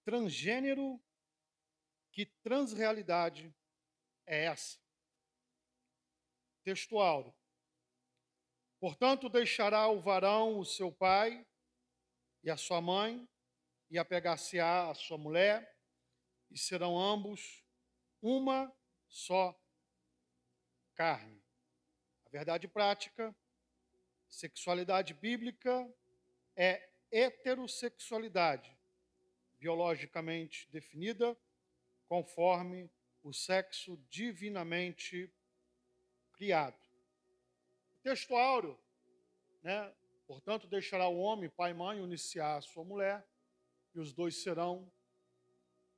transgênero, que transrealidade é essa? Texto áureo. Portanto, deixará o varão o seu pai e a sua mãe, e apegar-se-á à sua mulher, e serão ambos uma só carne. A verdade prática, sexualidade bíblica é heterossexualidade, biologicamente definida, conforme o sexo divinamente criado. O texto áureo, né? Portanto, deixará o homem, pai e mãe, unir-se-á à sua mulher, e os dois serão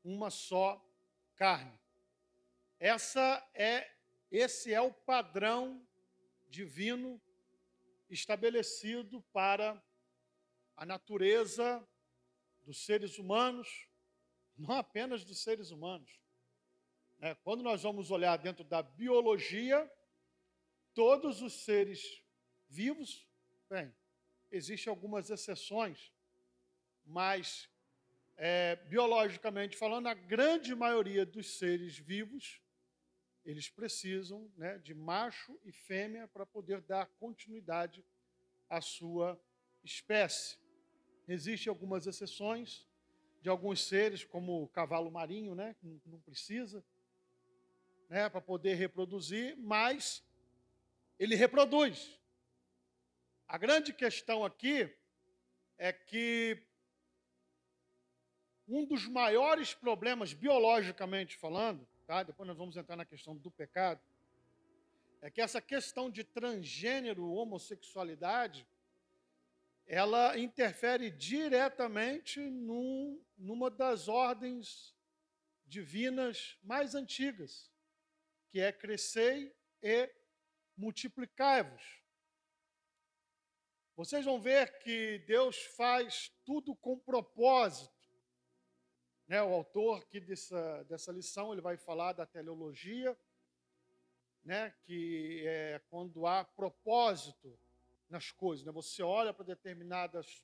uma só carne. Esse é o padrão divino estabelecido para a natureza dos seres humanos, não apenas dos seres humanos. Quando nós vamos olhar dentro da biologia, todos os seres vivos, bem, existem algumas exceções, mas biologicamente falando, a grande maioria dos seres vivos, eles precisam, de macho e fêmea para poder dar continuidade à sua espécie. Existem algumas exceções de alguns seres, como o cavalo marinho, que não precisa, para poder reproduzir, mas ele reproduz. A grande questão aqui é que um dos maiores problemas, biologicamente falando, depois nós vamos entrar na questão do pecado, é que essa questão de transgênero, homossexualidade, ela interfere diretamente numa das ordens divinas mais antigas, que é crescei e multiplicai-vos. Vocês vão ver que Deus faz tudo com propósito. O autor aqui dessa lição, ele vai falar da teleologia, que é quando há propósito nas coisas. Você olha para determinadas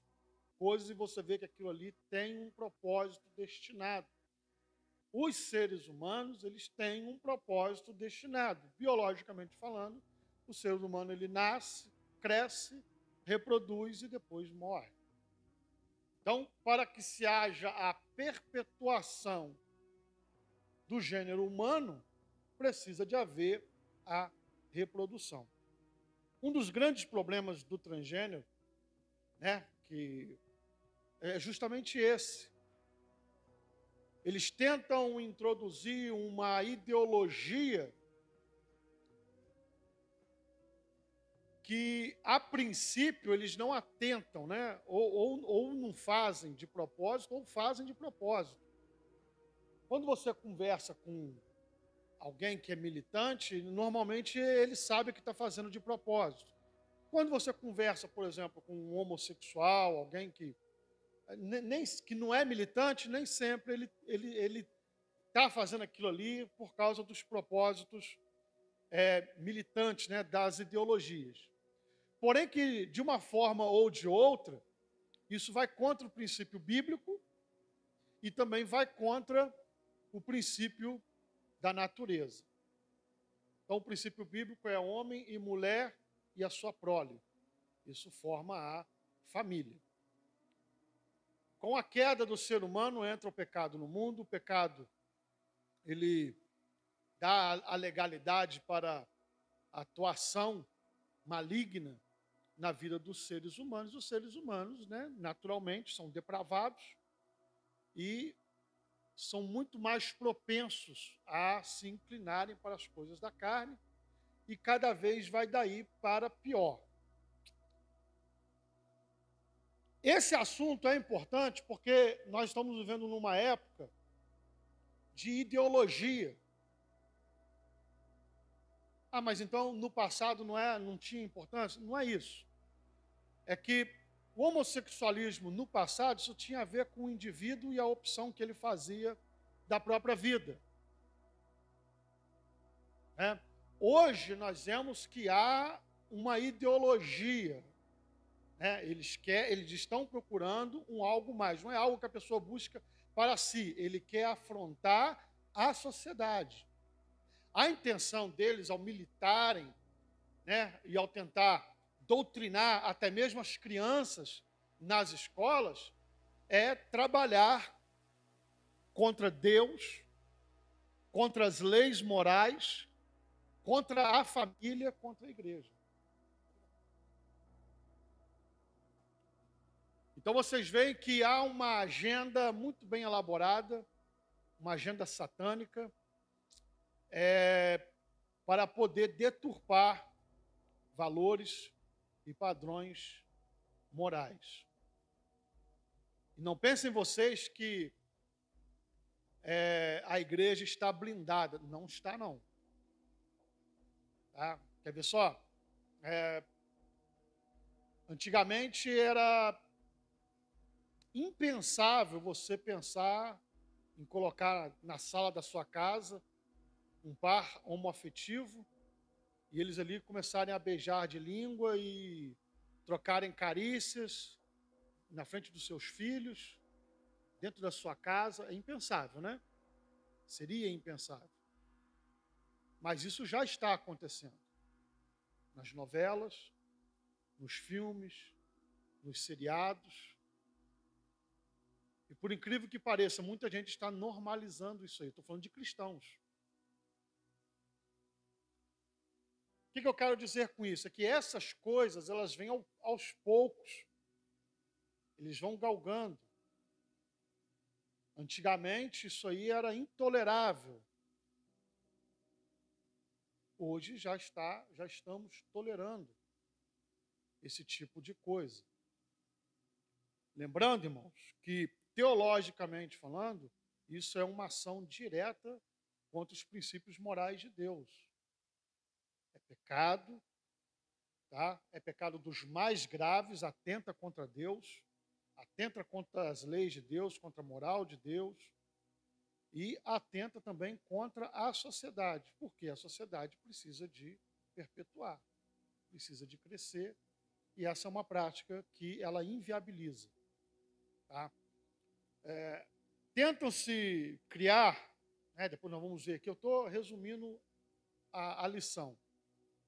coisas e você vê que aquilo ali tem um propósito destinado. Os seres humanos, eles têm um propósito destinado. Biologicamente falando, o ser humano, ele nasce, cresce, reproduz e depois morre. Então, para que se haja a perpetuação do gênero humano, precisa de haver a reprodução. Um dos grandes problemas do transgênero, que é justamente esse. Eles tentam introduzir uma ideologia que, a princípio, eles não atentam, ou não fazem de propósito, ou fazem de propósito. Quando você conversa com alguém que é militante, normalmente ele sabe que está fazendo de propósito. Quando você conversa, por exemplo, com um homossexual, alguém que não é militante, nem sempre ele está fazendo aquilo ali por causa dos propósitos militantes, das ideologias. Porém que, de uma forma ou de outra, isso vai contra o princípio bíblico e também vai contra o princípio da natureza. Então, o princípio bíblico é homem e mulher e a sua prole. Isso forma a família. Com a queda do ser humano, entra o pecado no mundo. O pecado, ele dá a legalidade para a atuação maligna na vida dos seres humanos. Os seres humanos, naturalmente, são depravados e são muito mais propensos a se inclinarem para as coisas da carne e cada vez vai daí para pior. Esse assunto é importante porque nós estamos vivendo numa época de ideologia. Mas então no passado não tinha importância? Não é isso. É que o homossexualismo no passado, isso tinha a ver com o indivíduo e a opção que ele fazia da própria vida. Hoje nós vemos que há uma ideologia. Eles estão procurando algo mais. Não é algo que a pessoa busca para si, ele quer afrontar a sociedade. A intenção deles, ao militarem, né, e ao tentar doutrinar até mesmo as crianças nas escolas, é trabalhar contra Deus, contra as leis morais, contra a família, contra a igreja. Então vocês veem que há uma agenda muito bem elaborada, uma agenda satânica, para poder deturpar valores e padrões morais. E não pensem vocês que a igreja está blindada. Não está, não. Tá? Quer ver só? Antigamente era impensável você pensar em colocar na sala da sua casa um par homoafetivo e eles ali começarem a beijar de língua e trocarem carícias na frente dos seus filhos, dentro da sua casa. É impensável, né? Seria impensável. Mas isso já está acontecendo. Nas novelas, nos filmes, nos seriados. E por incrível que pareça, muita gente está normalizando isso aí. Estou falando de cristãos. O que eu quero dizer com isso? É que essas coisas, elas vêm aos poucos. Eles vão galgando. Antigamente, isso aí era intolerável. Hoje já estamos tolerando esse tipo de coisa. Lembrando, irmãos, que teologicamente falando, isso é uma ação direta contra os princípios morais de Deus. É pecado, tá? É pecado dos mais graves, atenta contra Deus, atenta contra as leis de Deus, contra a moral de Deus e atenta também contra a sociedade, porque a sociedade precisa de perpetuar, precisa de crescer, e essa é uma prática que ela inviabiliza. Tá? Tentam-se criar, né, depois nós vamos ver aqui, eu estou resumindo a lição.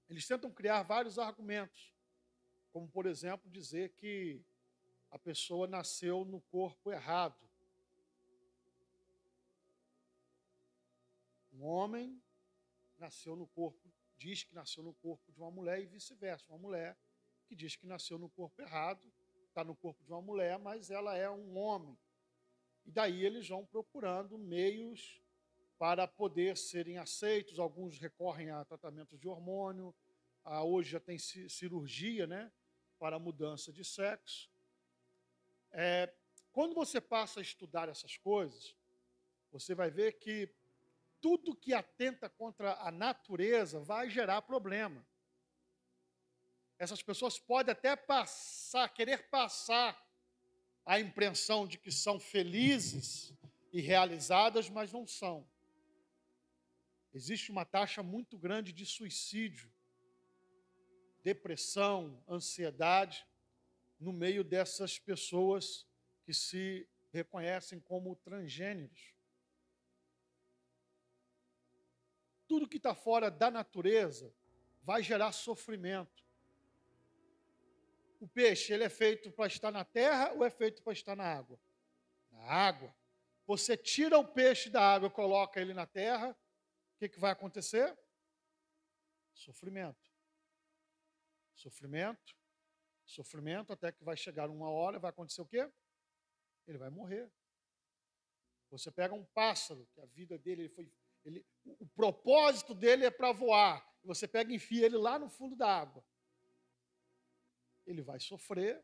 Eles tentam criar vários argumentos, como, por exemplo, dizer que a pessoa nasceu no corpo errado. Um homem nasceu no corpo, diz que nasceu no corpo de uma mulher e vice-versa. Uma mulher que diz que nasceu no corpo errado, está no corpo de uma mulher, mas ela é um homem. E daí eles vão procurando meios para poder serem aceitos. Alguns recorrem a tratamentos de hormônio. Hoje já tem cirurgia, né, para mudança de sexo. Quando você passa a estudar essas coisas, você vai ver que tudo que atenta contra a natureza vai gerar problema. Essas pessoas podem até querer passar a impressão de que são felizes e realizadas, mas não são. Existe uma taxa muito grande de suicídio, depressão, ansiedade, no meio dessas pessoas que se reconhecem como transgêneros. Tudo que está fora da natureza vai gerar sofrimento. O peixe, ele é feito para estar na terra ou é feito para estar na água? Na água. Você tira o peixe da água e coloca ele na terra, o que vai acontecer? Sofrimento. Sofrimento. Sofrimento, até que vai chegar uma hora, vai acontecer o quê? Ele vai morrer. Você pega um pássaro, que a vida dele o propósito dele é para voar. Você pega e enfia ele lá no fundo da água. Ele vai sofrer,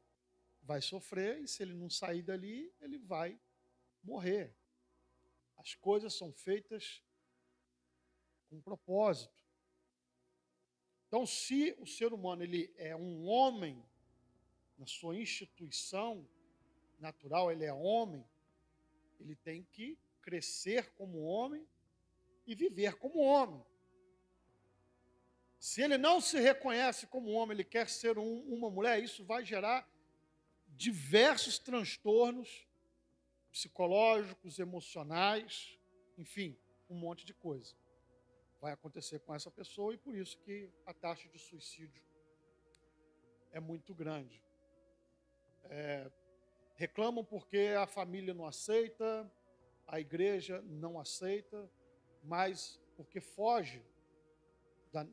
e se ele não sair dali, ele vai morrer. As coisas são feitas com propósito. Então, se o ser humano ele é um homem, na sua instituição natural, ele é homem, ele tem que crescer como homem e viver como homem. Se ele não se reconhece como homem, ele quer ser uma mulher, isso vai gerar diversos transtornos psicológicos, emocionais, enfim, um monte de coisa vai acontecer com essa pessoa e por isso que a taxa de suicídio é muito grande. Reclamam porque a família não aceita, a igreja não aceita, mas porque foge da-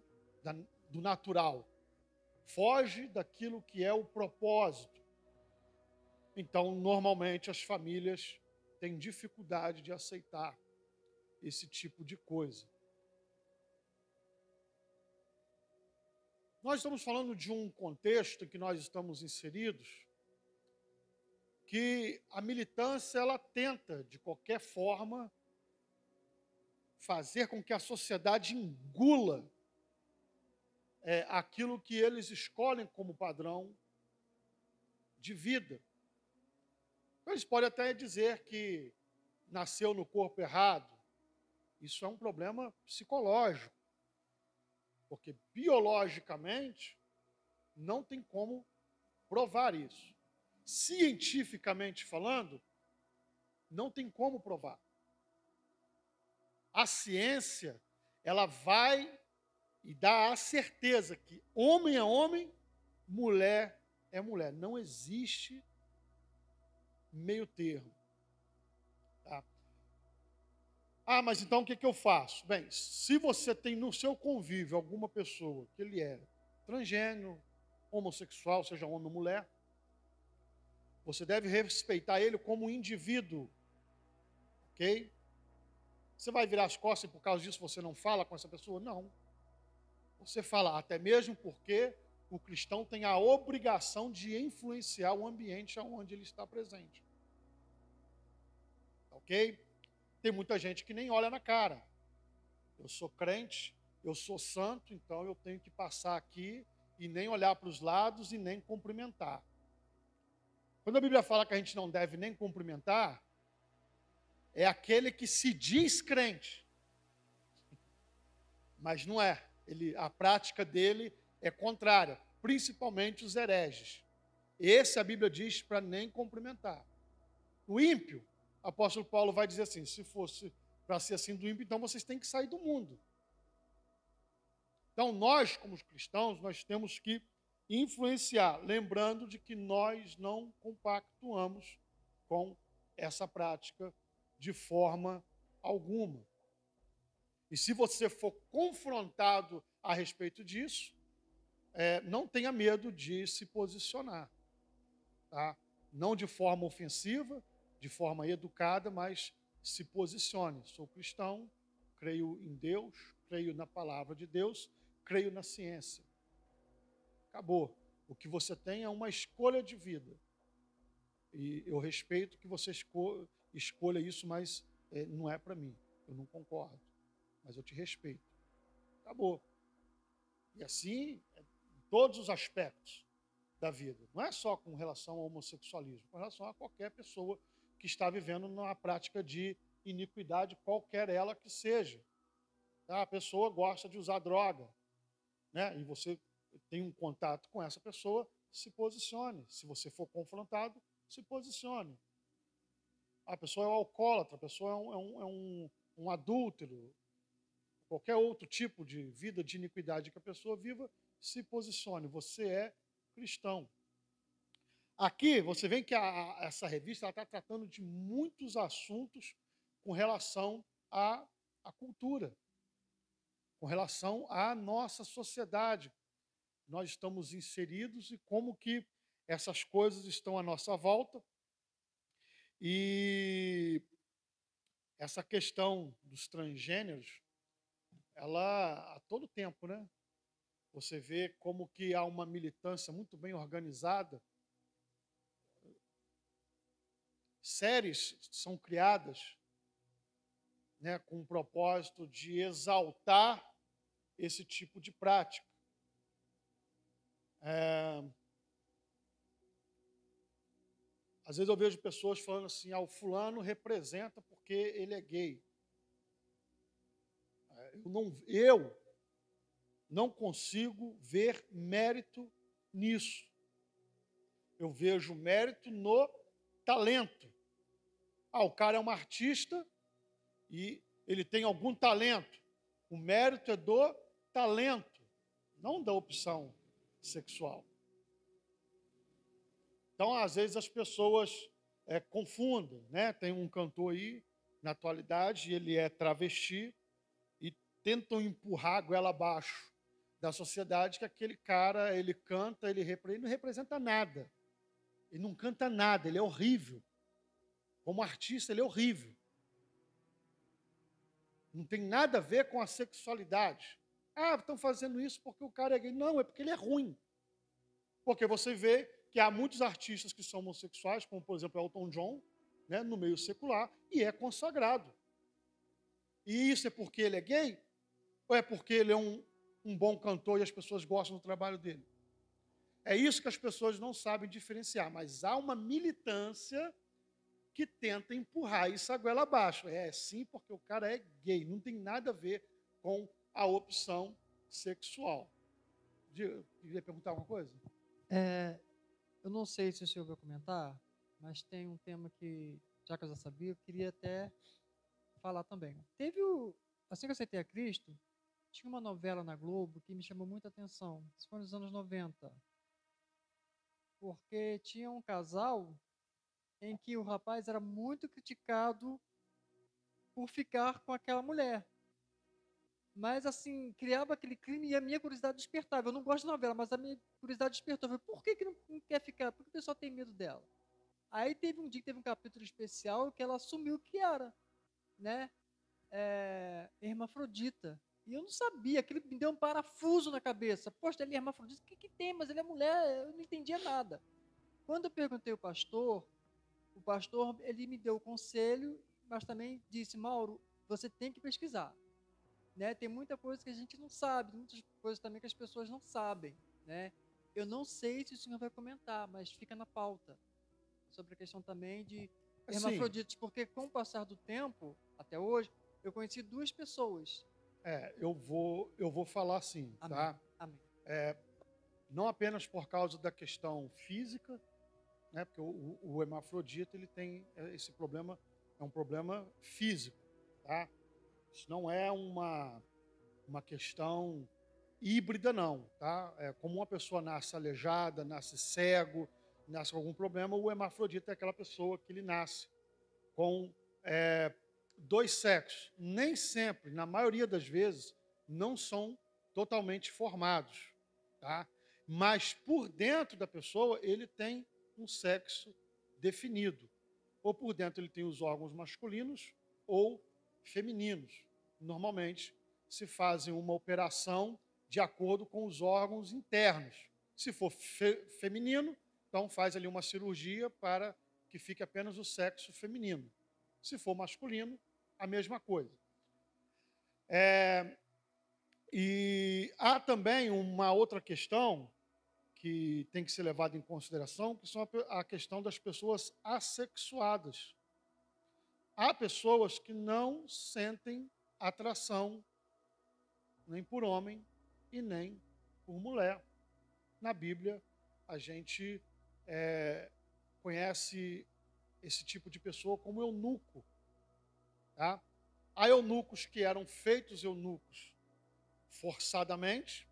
do natural, foge daquilo que é o propósito. Então, normalmente, as famílias têm dificuldade de aceitar esse tipo de coisa. Nós estamos falando de um contexto em que nós estamos inseridos, que a militância ela tenta, de qualquer forma, fazer com que a sociedade engula aquilo que eles escolhem como padrão de vida. Eles podem até dizer que nasceu no corpo errado. Isso é um problema psicológico, porque biologicamente não tem como provar isso. Cientificamente falando, não tem como provar. A ciência, ela vai e dá a certeza que homem é homem, mulher é mulher. Não existe meio termo. Tá? Ah, mas então o que eu faço? Bem, se você tem no seu convívio alguma pessoa que ele é transgênero, homossexual, seja homem ou mulher, você deve respeitar ele como indivíduo, ok? Você vai virar as costas e por causa disso você não fala com essa pessoa? Não. Você fala, até mesmo porque o cristão tem a obrigação de influenciar o ambiente onde ele está presente. Ok? Tem muita gente que nem olha na cara. Eu sou crente, eu sou santo, então eu tenho que passar aqui e nem olhar para os lados e nem cumprimentar. Quando a Bíblia fala que a gente não deve nem cumprimentar, é aquele que se diz crente, mas não é. A prática dele é contrária, principalmente os hereges. Esse a Bíblia diz para nem cumprimentar. O ímpio, o apóstolo Paulo vai dizer assim, se fosse para ser assim do ímpio, então vocês têm que sair do mundo. Então nós, como cristãos, nós temos que influenciar, lembrando de que nós não compactuamos com essa prática de forma alguma. E se você for confrontado a respeito disso, não tenha medo de se posicionar. Tá? Não de forma ofensiva, de forma educada, mas se posicione. Sou cristão, creio em Deus, creio na palavra de Deus, creio na ciência. Acabou. O que você tem é uma escolha de vida. E eu respeito que você escolha isso, mas não é para mim. Eu não concordo. Mas eu te respeito. Acabou. E assim, em todos os aspectos da vida. Não é só com relação ao homossexualismo, com relação a qualquer pessoa que está vivendo numa prática de iniquidade, qualquer ela que seja. Tá? A pessoa gosta de usar droga, né? E você tem um contato com essa pessoa, se posicione. Se você for confrontado, se posicione. A pessoa é um alcoólatra, a pessoa um adúltero, qualquer outro tipo de vida de iniquidade que a pessoa viva, se posicione. Você é cristão. Aqui você vê que essa revista está tratando de muitos assuntos com relação à cultura, com relação à nossa sociedade. Nós estamos inseridos e como que essas coisas estão à nossa volta. E essa questão dos transgêneros, ela a todo tempo, né? Você vê como que há uma militância muito bem organizada. Séries são criadas, né, com o propósito de exaltar esse tipo de prática. Às vezes eu vejo pessoas falando assim, o fulano representa porque ele é gay. Eu não consigo ver mérito nisso. Eu vejo mérito no talento. O cara é um artista e ele tem algum talento. O mérito é do talento, não da opção sexual. Então, às vezes, as pessoas confundem, né? Tem um cantor aí, na atualidade, ele é travesti e tentam empurrar a goela abaixo da sociedade que aquele cara, ele canta, ele não representa nada. Ele não canta nada, ele é horrível. Como artista, ele é horrível. Não tem nada a ver com a sexualidade. Estão fazendo isso porque o cara é gay. Não, é porque ele é ruim. Porque você vê que há muitos artistas que são homossexuais, como, por exemplo, Elton John, né, no meio secular, e é consagrado. E isso é porque ele é gay? Ou é porque ele é um bom cantor e as pessoas gostam do trabalho dele? É isso que as pessoas não sabem diferenciar, mas há uma militância que tenta empurrar isso a goela abaixo. Sim, porque o cara é gay, não tem nada a ver com a opção sexual. Queria perguntar uma coisa? Eu não sei se o senhor vai comentar, mas tem um tema que, já que eu já sabia, eu queria até falar também. Assim que eu aceitei a Cristo, tinha uma novela na Globo que me chamou muita atenção. Isso foi nos anos 90. Porque tinha um casal em que o rapaz era muito criticado por ficar com aquela mulher. Mas, assim, criava aquele clima e a minha curiosidade despertava. Eu não gosto de novela, mas a minha curiosidade despertou. Eu falei, por que não quer ficar? Por que o pessoal tem medo dela? Aí teve um dia que teve um capítulo especial que ela assumiu que era, né? Hermafrodita. E eu não sabia, aquilo me deu um parafuso na cabeça. Poxa, ele é hermafrodita, o que tem? Mas ele é mulher, eu não entendia nada. Quando eu perguntei ao pastor, o pastor, ele me deu o conselho, mas também disse, Mauro, você tem que pesquisar. Né? Tem muita coisa que a gente não sabe, muitas coisas também que as pessoas não sabem, né? Eu não sei se o senhor vai comentar, mas fica na pauta sobre a questão também de Sim. hermafroditas, porque com o passar do tempo, até hoje, eu conheci duas pessoas. Eu vou falar assim, Amém, tá? amém, Não apenas por causa da questão física, né? Porque o hermafrodita ele tem esse problema, é um problema físico, tá? Isso não é uma questão híbrida, não, tá? Como uma pessoa nasce aleijada, nasce cego, nasce com algum problema, o hermafrodita é aquela pessoa que ele nasce com dois sexos. Nem sempre, na maioria das vezes, não são totalmente formados, tá? Mas por dentro da pessoa ele tem um sexo definido. Ou por dentro ele tem os órgãos masculinos ou femininos. Normalmente se fazem uma operação de acordo com os órgãos internos. Se for feminino, então faz ali uma cirurgia para que fique apenas o sexo feminino. Se for masculino, a mesma coisa. E há também uma outra questão que tem que ser levada em consideração, que são a questão das pessoas assexuadas. Há pessoas que não sentem atração nem por homem e nem por mulher. Na Bíblia, a gente conhece esse tipo de pessoa como eunuco. Tá? Há eunucos que eram feitos eunucos forçadamente,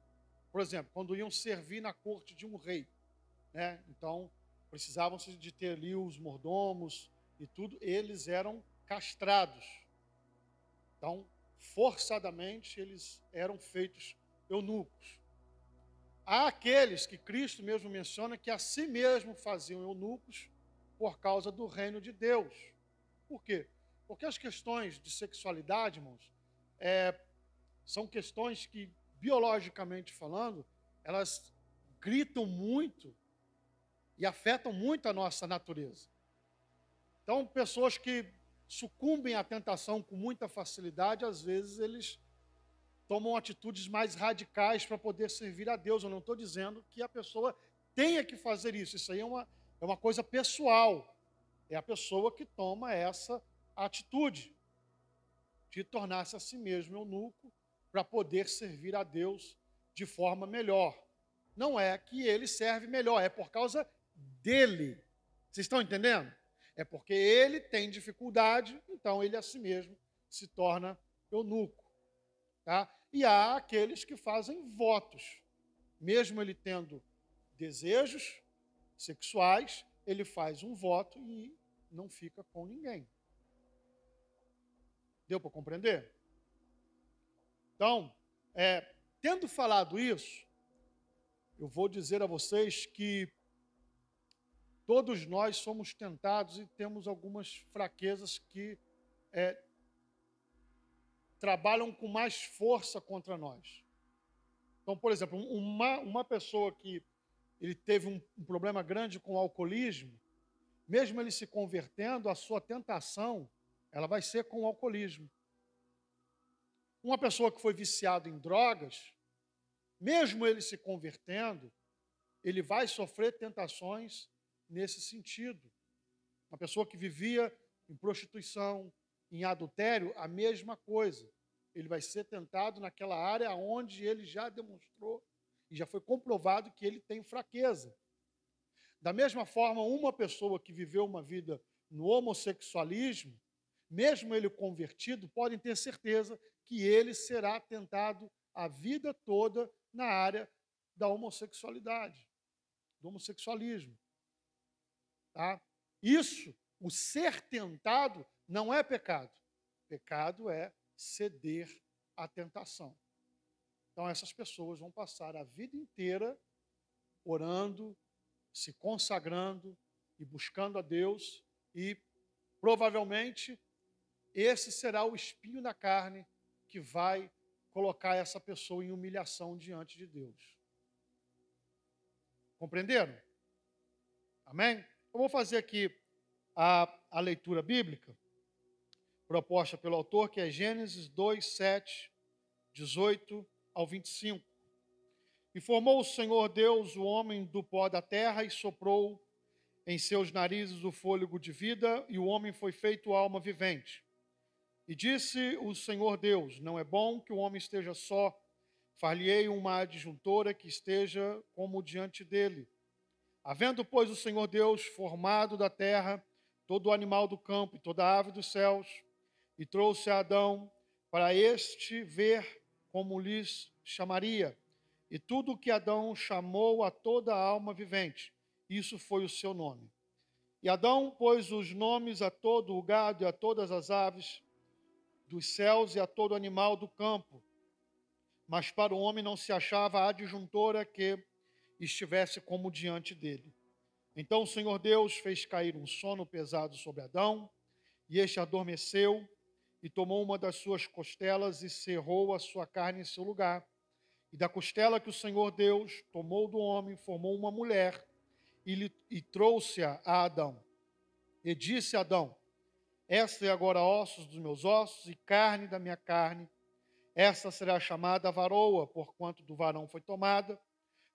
por exemplo, quando iam servir na corte de um rei, né? Então, precisavam de ter ali os mordomos e tudo, eles eram castrados. Então, forçadamente, eles eram feitos eunucos. Há aqueles que Cristo mesmo menciona que a si mesmo faziam eunucos por causa do reino de Deus. Por quê? Porque as questões de sexualidade, irmãos, são questões que, biologicamente falando, elas gritam muito e afetam muito a nossa natureza. Então, pessoas que sucumbem à tentação com muita facilidade, às vezes eles tomam atitudes mais radicais para poder servir a Deus. Eu não estou dizendo que a pessoa tenha que fazer isso. Isso aí é uma coisa pessoal. É a pessoa que toma essa atitude de tornar-se a si mesmo eunuco para poder servir a Deus de forma melhor. Não é que ele serve melhor, é por causa dele. Vocês estão entendendo? É porque ele tem dificuldade, então ele a si mesmo se torna eunuco. Tá? E há aqueles que fazem votos. Mesmo ele tendo desejos sexuais, ele faz um voto e não fica com ninguém. Deu para compreender? Então, tendo falado isso, eu vou dizer a vocês que todos nós somos tentados e temos algumas fraquezas que trabalham com mais força contra nós. Então, por exemplo, uma pessoa que ele teve um problema grande com o alcoolismo, mesmo ele se convertendo, a sua tentação ela vai ser com o alcoolismo. Uma pessoa que foi viciada em drogas, mesmo ele se convertendo, ele vai sofrer tentações nesse sentido. Uma pessoa que vivia em prostituição, em adultério, a mesma coisa. Ele vai ser tentado naquela área onde ele já demonstrou e já foi comprovado que ele tem fraqueza. Da mesma forma, uma pessoa que viveu uma vida no homossexualismo, mesmo ele convertido, podem ter certeza que ele será tentado a vida toda na área da homossexualidade, do homossexualismo. Tá? Isso, o ser tentado, não é pecado. Pecado é ceder à tentação. Então, essas pessoas vão passar a vida inteira orando, se consagrando e buscando a Deus, e provavelmente esse será o espinho da carne que vai colocar essa pessoa em humilhação diante de Deus. Compreenderam? Amém? Eu vou fazer aqui a leitura bíblica proposta pelo autor, que é Gênesis 2, 7, 18 ao 25. E formou o Senhor Deus o homem do pó da terra e soprou em seus narizes o fôlego de vida, e o homem foi feito alma vivente. E disse o Senhor Deus: não é bom que o homem esteja só, far-lhe-ei uma adjuntora que esteja como diante dele. Havendo, pois, o Senhor Deus formado da terra todo o animal do campo e toda a ave dos céus, e trouxe a Adão para este ver como lhes chamaria. E tudo o que Adão chamou a toda a alma vivente, isso foi o seu nome. E Adão pôs os nomes a todo o gado e a todas as aves dos céus e a todo animal do campo. Mas para o homem não se achava a adjuntora que estivesse como diante dele. Então o Senhor Deus fez cair um sono pesado sobre Adão, e este adormeceu, e tomou uma das suas costelas e cerrou a sua carne em seu lugar. E da costela que o Senhor Deus tomou do homem, formou uma mulher e trouxe-a a Adão. E disse a Adão: esta é agora ossos dos meus ossos e carne da minha carne. Esta será chamada varoa, porquanto do varão foi tomada.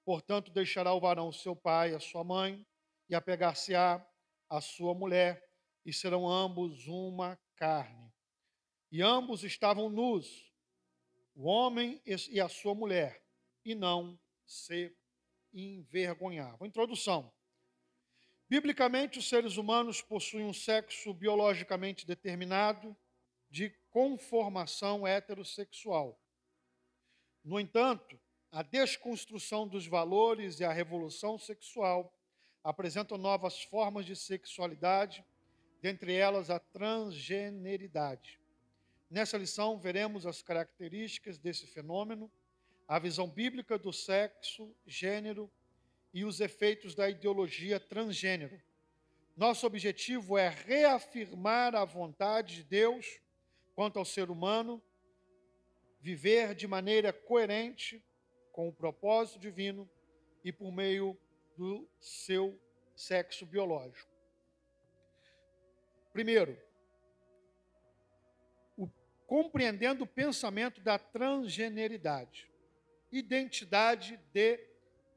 Portanto, deixará o varão seu pai e a sua mãe, e apegar-se-á a sua mulher, e serão ambos uma carne. E ambos estavam nus, o homem e a sua mulher, e não se envergonhavam. Introdução. Biblicamente, os seres humanos possuem um sexo biologicamente determinado de conformação heterossexual. No entanto, a desconstrução dos valores e a revolução sexual apresentam novas formas de sexualidade, dentre elas a transgeneridade. Nessa lição, veremos as características desse fenômeno, a visão bíblica do sexo, gênero e os efeitos da ideologia transgênero. Nosso objetivo é reafirmar a vontade de Deus quanto ao ser humano, viver de maneira coerente com o propósito divino e por meio do seu sexo biológico. Primeiro, compreendendo o pensamento da transgeneridade, identidade de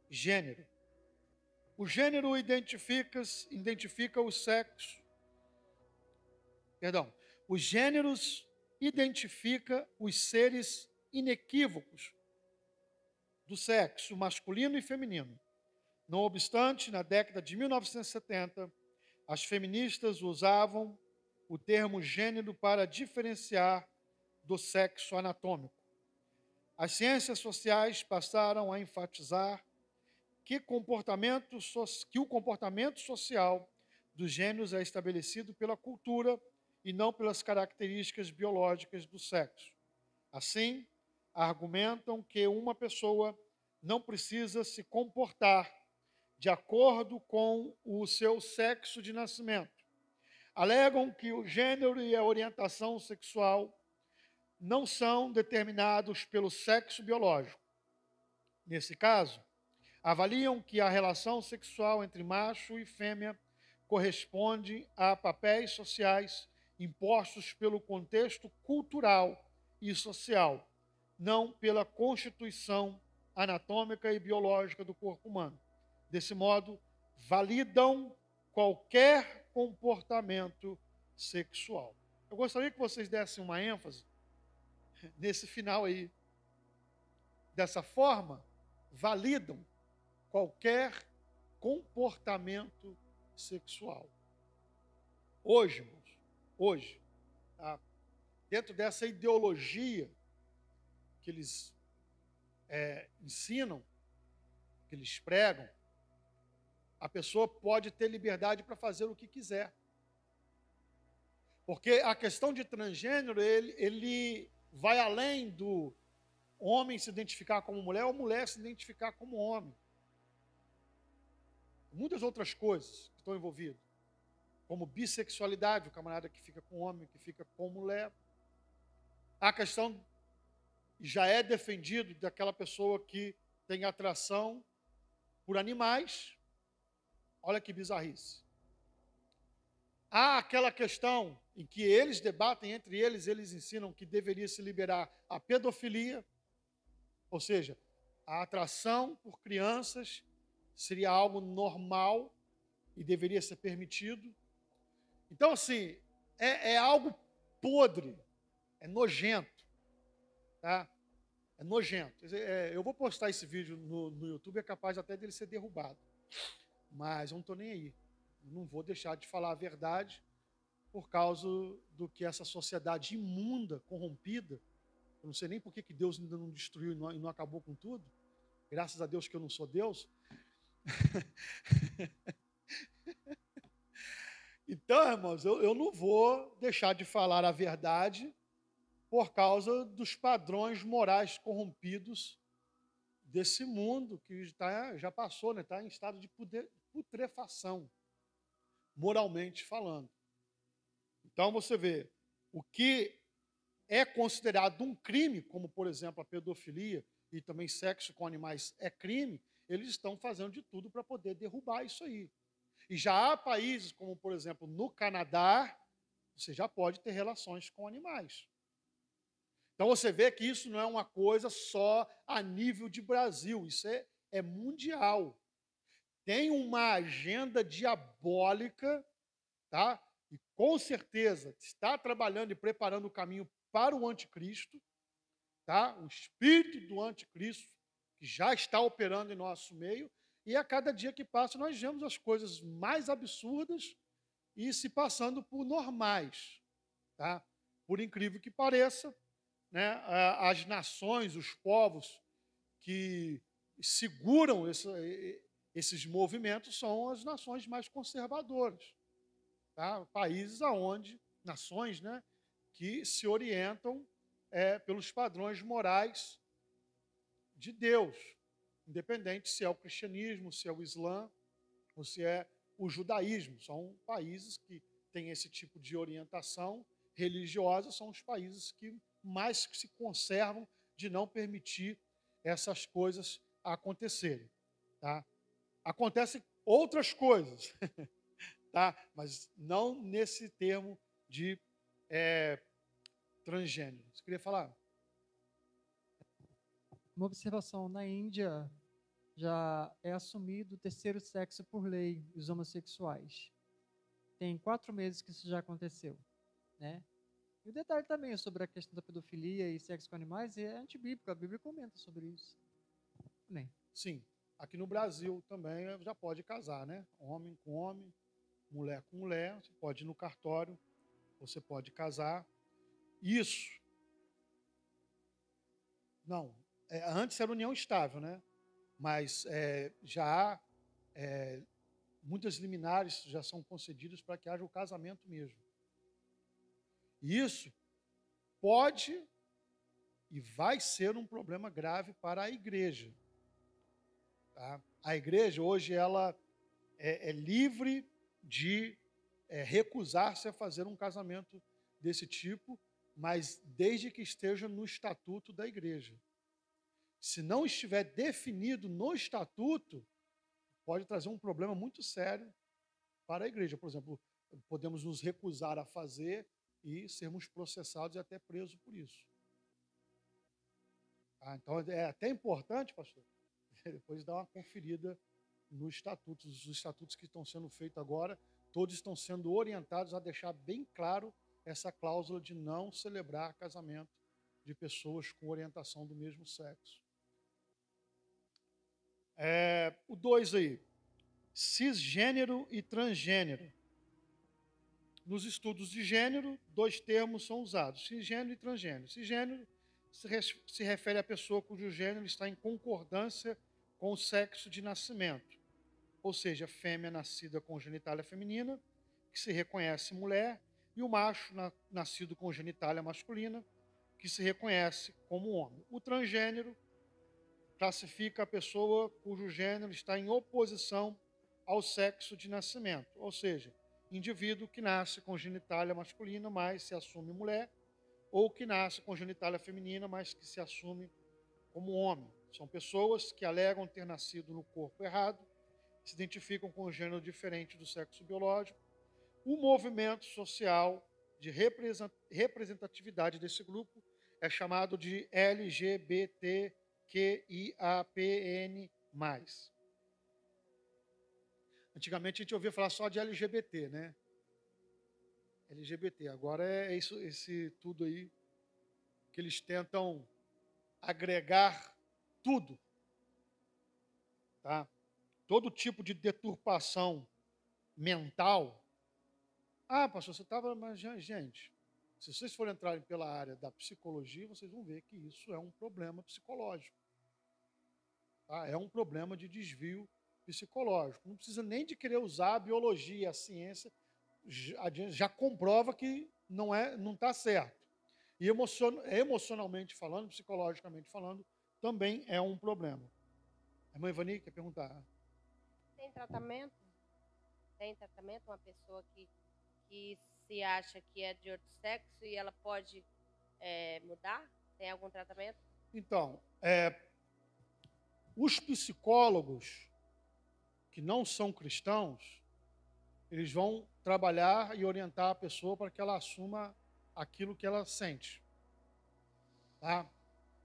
gênero. O gênero identifica o sexo. Os gêneros identifica os seres inequívocos do sexo masculino e feminino. Não obstante, na década de 1970, As feministas usavam o termo gênero para diferenciar do sexo anatômico. As ciências sociais passaram a enfatizar que o comportamento social dos gêneros é estabelecido pela cultura e não pelas características biológicas do sexo. Assim, argumentam que uma pessoa não precisa se comportar de acordo com o seu sexo de nascimento. Alegam que o gênero e a orientação sexual não são determinados pelo sexo biológico. Nesse caso, avaliam que a relação sexual entre macho e fêmea corresponde a papéis sociais impostos pelo contexto cultural e social, não pela constituição anatômica e biológica do corpo humano. Desse modo, validam qualquer comportamento sexual. Eu gostaria que vocês dessem uma ênfase nesse final aí. Dessa forma, validam qualquer comportamento sexual. Hoje, irmãos, hoje, tá? Dentro dessa ideologia que eles ensinam, que eles pregam, a pessoa pode ter liberdade para fazer o que quiser. Porque a questão de transgênero, ele vai além do homem se identificar como mulher ou mulher se identificar como homem. Muitas outras coisas que estão envolvidas, como bissexualidade, o camarada que fica com homem, que fica com mulher. A questão já é defendido daquela pessoa que tem atração por animais. Olha que bizarrice. Há aquela questão em que eles debatem entre eles, eles ensinam que deveria se liberar a pedofilia, ou seja, a atração por crianças seria algo normal e deveria ser permitido. Então, assim, é algo podre, é nojento, tá? É nojento. Eu vou postar esse vídeo no YouTube, é capaz até dele ser derrubado. Mas eu não estou nem aí. Eu não vou deixar de falar a verdade por causa do que essa sociedade imunda, corrompida, eu não sei nem por que Deus ainda não destruiu e não acabou com tudo. Graças a Deus que eu não sou Deus. Então, irmãos, eu não vou deixar de falar a verdade por causa dos padrões morais corrompidos desse mundo que já passou, né? Está em estado de putrefação, moralmente falando. Então, você vê, o que é considerado um crime, como, por exemplo, a pedofilia e também sexo com animais é crime, eles estão fazendo de tudo para poder derrubar isso aí. E já há países, como, por exemplo, no Canadá, você já pode ter relações com animais. Então, você vê que isso não é uma coisa só a nível de Brasil, isso é mundial. Tem uma agenda diabólica, tá? E com certeza está trabalhando e preparando o caminho para o anticristo, tá? O espírito do anticristo que já está operando em nosso meio, e a cada dia que passa nós vemos as coisas mais absurdas e se passando por normais, tá? Por incrível que pareça, né? As nações, os povos que seguram esses movimentos são as nações mais conservadoras, tá? Países aonde, nações, né, que se orientam pelos padrões morais de Deus, independente se é o cristianismo, se é o Islã, ou se é o judaísmo. São países que têm esse tipo de orientação religiosa, são os países que mais se conservam de não permitir essas coisas acontecerem, tá? Acontecem outras coisas, tá? Mas não nesse termo de transgênero. Você queria falar? Uma observação: na Índia já é assumido o terceiro sexo por lei, os homossexuais. Tem 4 meses que isso já aconteceu, né? E o detalhe também sobre a questão da pedofilia e sexo com animais é antibíblico, a Bíblia comenta sobre isso. Bem. Sim, aqui no Brasil também já pode casar, né? Homem com homem, mulher com mulher, você pode ir no cartório, você pode casar. Isso, não, antes era união estável, né? Mas já há muitas liminares já são concedidas para que haja o casamento mesmo. E isso pode e vai ser um problema grave para a igreja. Tá? A igreja hoje ela é livre de recusar-se a fazer um casamento desse tipo, mas desde que esteja no estatuto da igreja. Se não estiver definido no estatuto, pode trazer um problema muito sério para a igreja. Por exemplo, podemos nos recusar a fazer e sermos processados e até presos por isso. Então, é até importante, pastor, depois dar uma conferida nos estatutos. Os estatutos que estão sendo feitos agora, todos estão sendo orientados a deixar bem claro essa cláusula de não celebrar casamento de pessoas com orientação do mesmo sexo. O 2 aí, cisgênero e transgênero. Nos estudos de gênero, 2 termos são usados, cisgênero e transgênero. Cisgênero se refere à pessoa cujo gênero está em concordância com o sexo de nascimento, ou seja, fêmea nascida com genitália feminina, que se reconhece mulher, e o macho nascido com genitália masculina, que se reconhece como homem. O transgênero classifica a pessoa cujo gênero está em oposição ao sexo de nascimento, ou seja, indivíduo que nasce com genitália masculina, mas se assume mulher, ou que nasce com genitália feminina, mas que se assume como homem. São pessoas que alegam ter nascido no corpo errado, se identificam com um gênero diferente do sexo biológico. O movimento social de representatividade desse grupo é chamado de LGBTQIAPN+. Antigamente a gente ouvia falar só de LGBT, né? LGBT. Agora é isso, esse tudo aí que eles tentam agregar tudo, tá? Todo tipo de deturpação mental. Pastor, você estava... Mas, gente, se vocês forem entrarem pela área da psicologia, vocês vão ver que isso é um problema psicológico. Tá? É um problema de desvio psicológico. Não precisa nem de querer usar a biologia, a ciência, já comprova que não está certo. E emocionalmente falando, psicologicamente falando, também é um problema. A irmã Ivani quer perguntar. Tem tratamento? Tem tratamento? Uma pessoa que se acha que é de outro sexo e ela pode mudar? Tem algum tratamento? Então, os psicólogos que não são cristãos, eles vão trabalhar e orientar a pessoa para que ela assuma aquilo que ela sente. Tá?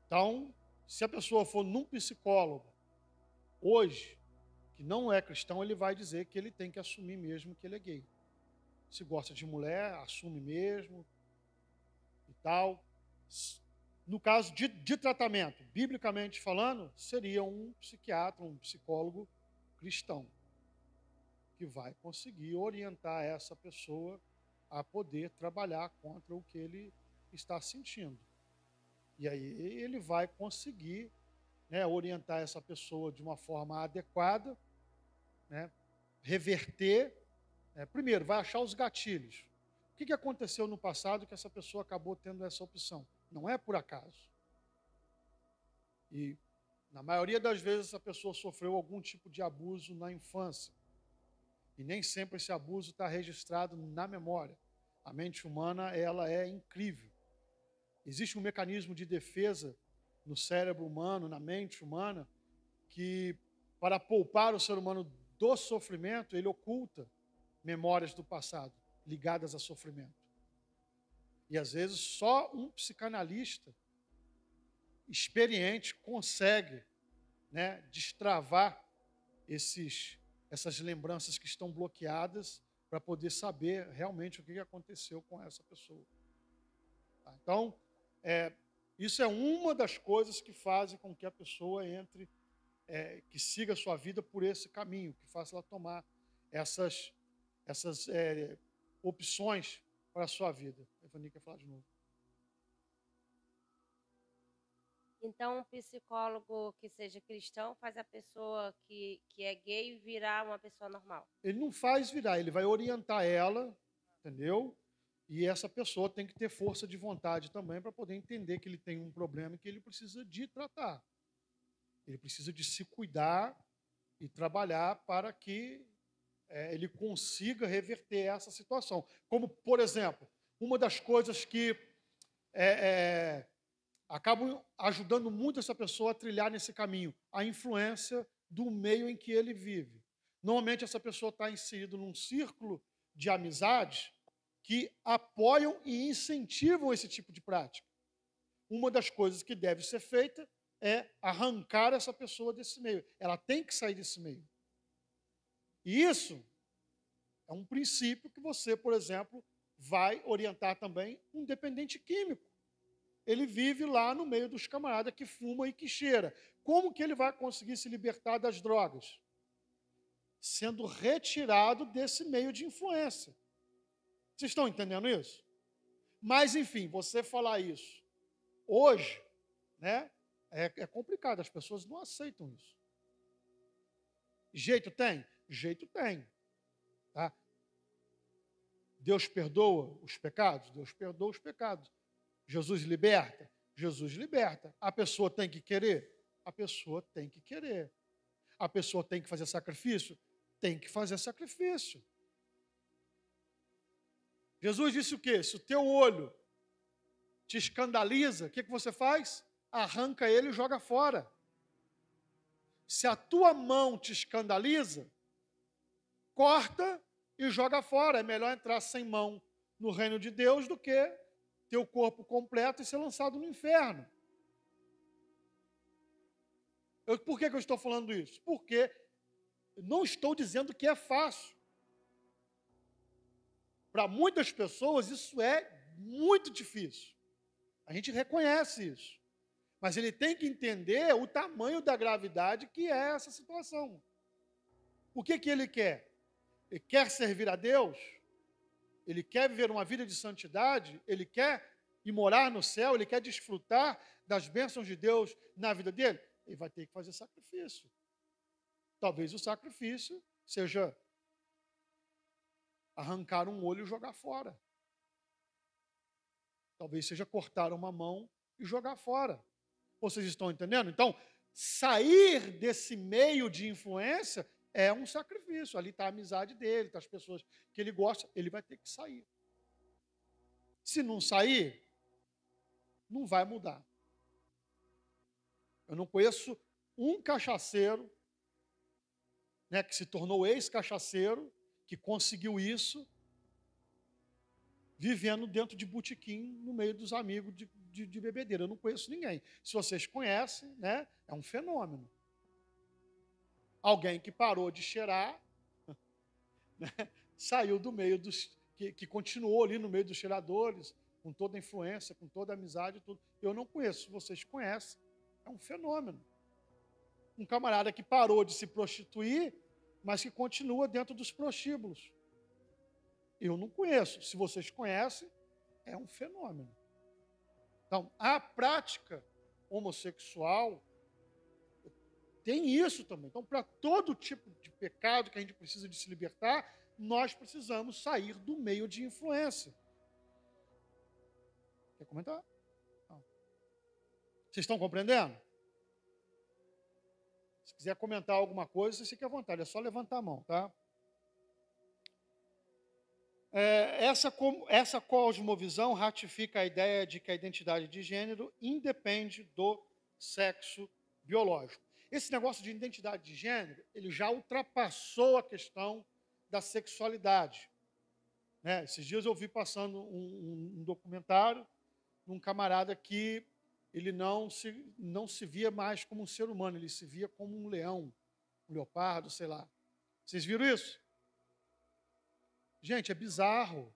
Então, se a pessoa for num psicólogo hoje, que não é cristão, ele vai dizer que ele tem que assumir mesmo que ele é gay. Se gosta de mulher, assume mesmo e tal. No caso de tratamento, biblicamente falando, seria um psiquiatra, um psicólogo cristão, que vai conseguir orientar essa pessoa a poder trabalhar contra o que ele está sentindo. E aí ele vai conseguir, né, orientar essa pessoa de uma forma adequada, né, reverter. Primeiro, vai achar os gatilhos. O que aconteceu no passado que essa pessoa acabou tendo essa opção? Não é por acaso. E, na maioria das vezes, essa pessoa sofreu algum tipo de abuso na infância. E nem sempre esse abuso está registrado na memória. A mente humana, ela é incrível. Existe um mecanismo de defesa no cérebro humano, na mente humana, que, para poupar o ser humano do sofrimento, ele oculta memórias do passado ligadas a sofrimento. E, às vezes, só um psicanalista experiente consegue, né, destravar essas lembranças que estão bloqueadas para poder saber realmente o que aconteceu com essa pessoa. Tá? Então, isso é uma das coisas que fazem com que a pessoa entre, que siga a sua vida por esse caminho, que faça ela tomar essas opções para a sua vida. A Evani quer falar de novo. Então, um psicólogo que seja cristão faz a pessoa que é gay virar uma pessoa normal. Ele não faz virar, ele vai orientar ela, entendeu? E essa pessoa tem que ter força de vontade também para poder entender que ele tem um problema e que ele precisa de tratar. Ele precisa de se cuidar e trabalhar para que ele consiga reverter essa situação. Como, por exemplo, uma das coisas que acabam ajudando muito essa pessoa a trilhar nesse caminho, a influência do meio em que ele vive. Normalmente essa pessoa está inserida num círculo de amizades que apoiam e incentivam esse tipo de prática. Uma das coisas que deve ser feita é arrancar essa pessoa desse meio. Ela tem que sair desse meio. E isso é um princípio que você, por exemplo, vai orientar também um dependente químico. Ele vive lá no meio dos camaradas que fuma e que cheira. Como que ele vai conseguir se libertar das drogas? Sendo retirado desse meio de influência. Vocês estão entendendo isso? Mas, enfim, você falar isso hoje, né, é complicado. As pessoas não aceitam isso. Jeito tem? Jeito tem. Tá? Deus perdoa os pecados? Deus perdoa os pecados. Jesus liberta? Jesus liberta. A pessoa tem que querer? A pessoa tem que querer. A pessoa tem que fazer sacrifício? Tem que fazer sacrifício. Jesus disse o quê? Se o teu olho te escandaliza, o que você faz? Arranca ele e joga fora. Se a tua mão te escandaliza, corta e joga fora. É melhor entrar sem mão no reino de Deus do que ter o corpo completo e ser lançado no inferno. Por que eu estou falando isso? Porque não estou dizendo que é fácil. Para muitas pessoas isso é muito difícil. A gente reconhece isso. Mas ele tem que entender o tamanho da gravidade que é essa situação. O que ele quer? Ele quer servir a Deus? Ele quer viver uma vida de santidade? Ele quer ir morar no céu? Ele quer desfrutar das bênçãos de Deus na vida dele? Ele vai ter que fazer sacrifício. Talvez o sacrifício seja arrancar um olho e jogar fora. Talvez seja cortar uma mão e jogar fora. Vocês estão entendendo? Então, sair desse meio de influência é um sacrifício. Ali está a amizade dele, está as pessoas que ele gosta, ele vai ter que sair. Se não sair, não vai mudar. Eu não conheço um cachaceiro, né, que se tornou ex-cachaceiro, que conseguiu isso, vivendo dentro de botequim, no meio dos amigos de bebedeira. Eu não conheço ninguém. Se vocês conhecem, né, é um fenômeno. Alguém que parou de cheirar, né, saiu do meio dos... Que continuou ali no meio dos cheiradores, com toda a influência, com toda a amizade e tudo. Eu não conheço. Se vocês conhecem, é um fenômeno. Um camarada que parou de se prostituir, mas que continua dentro dos prostíbulos. Eu não conheço. Se vocês conhecem, é um fenômeno. Então, a prática homossexual tem isso também. Então, para todo tipo de pecado que a gente precisa de se libertar, nós precisamos sair do meio de influência. Quer comentar? Não. Vocês estão compreendendo? Se quiser comentar alguma coisa, você fique à vontade. É só levantar a mão, tá? Essa cosmovisão ratifica a ideia de que a identidade de gênero independe do sexo biológico. Esse negócio de identidade de gênero, ele já ultrapassou a questão da sexualidade. Né? Esses dias eu vi passando um documentário de um camarada que ele não se via mais como um ser humano, ele se via como um leão, um leopardo, sei lá. Vocês viram isso? Gente, é bizarro.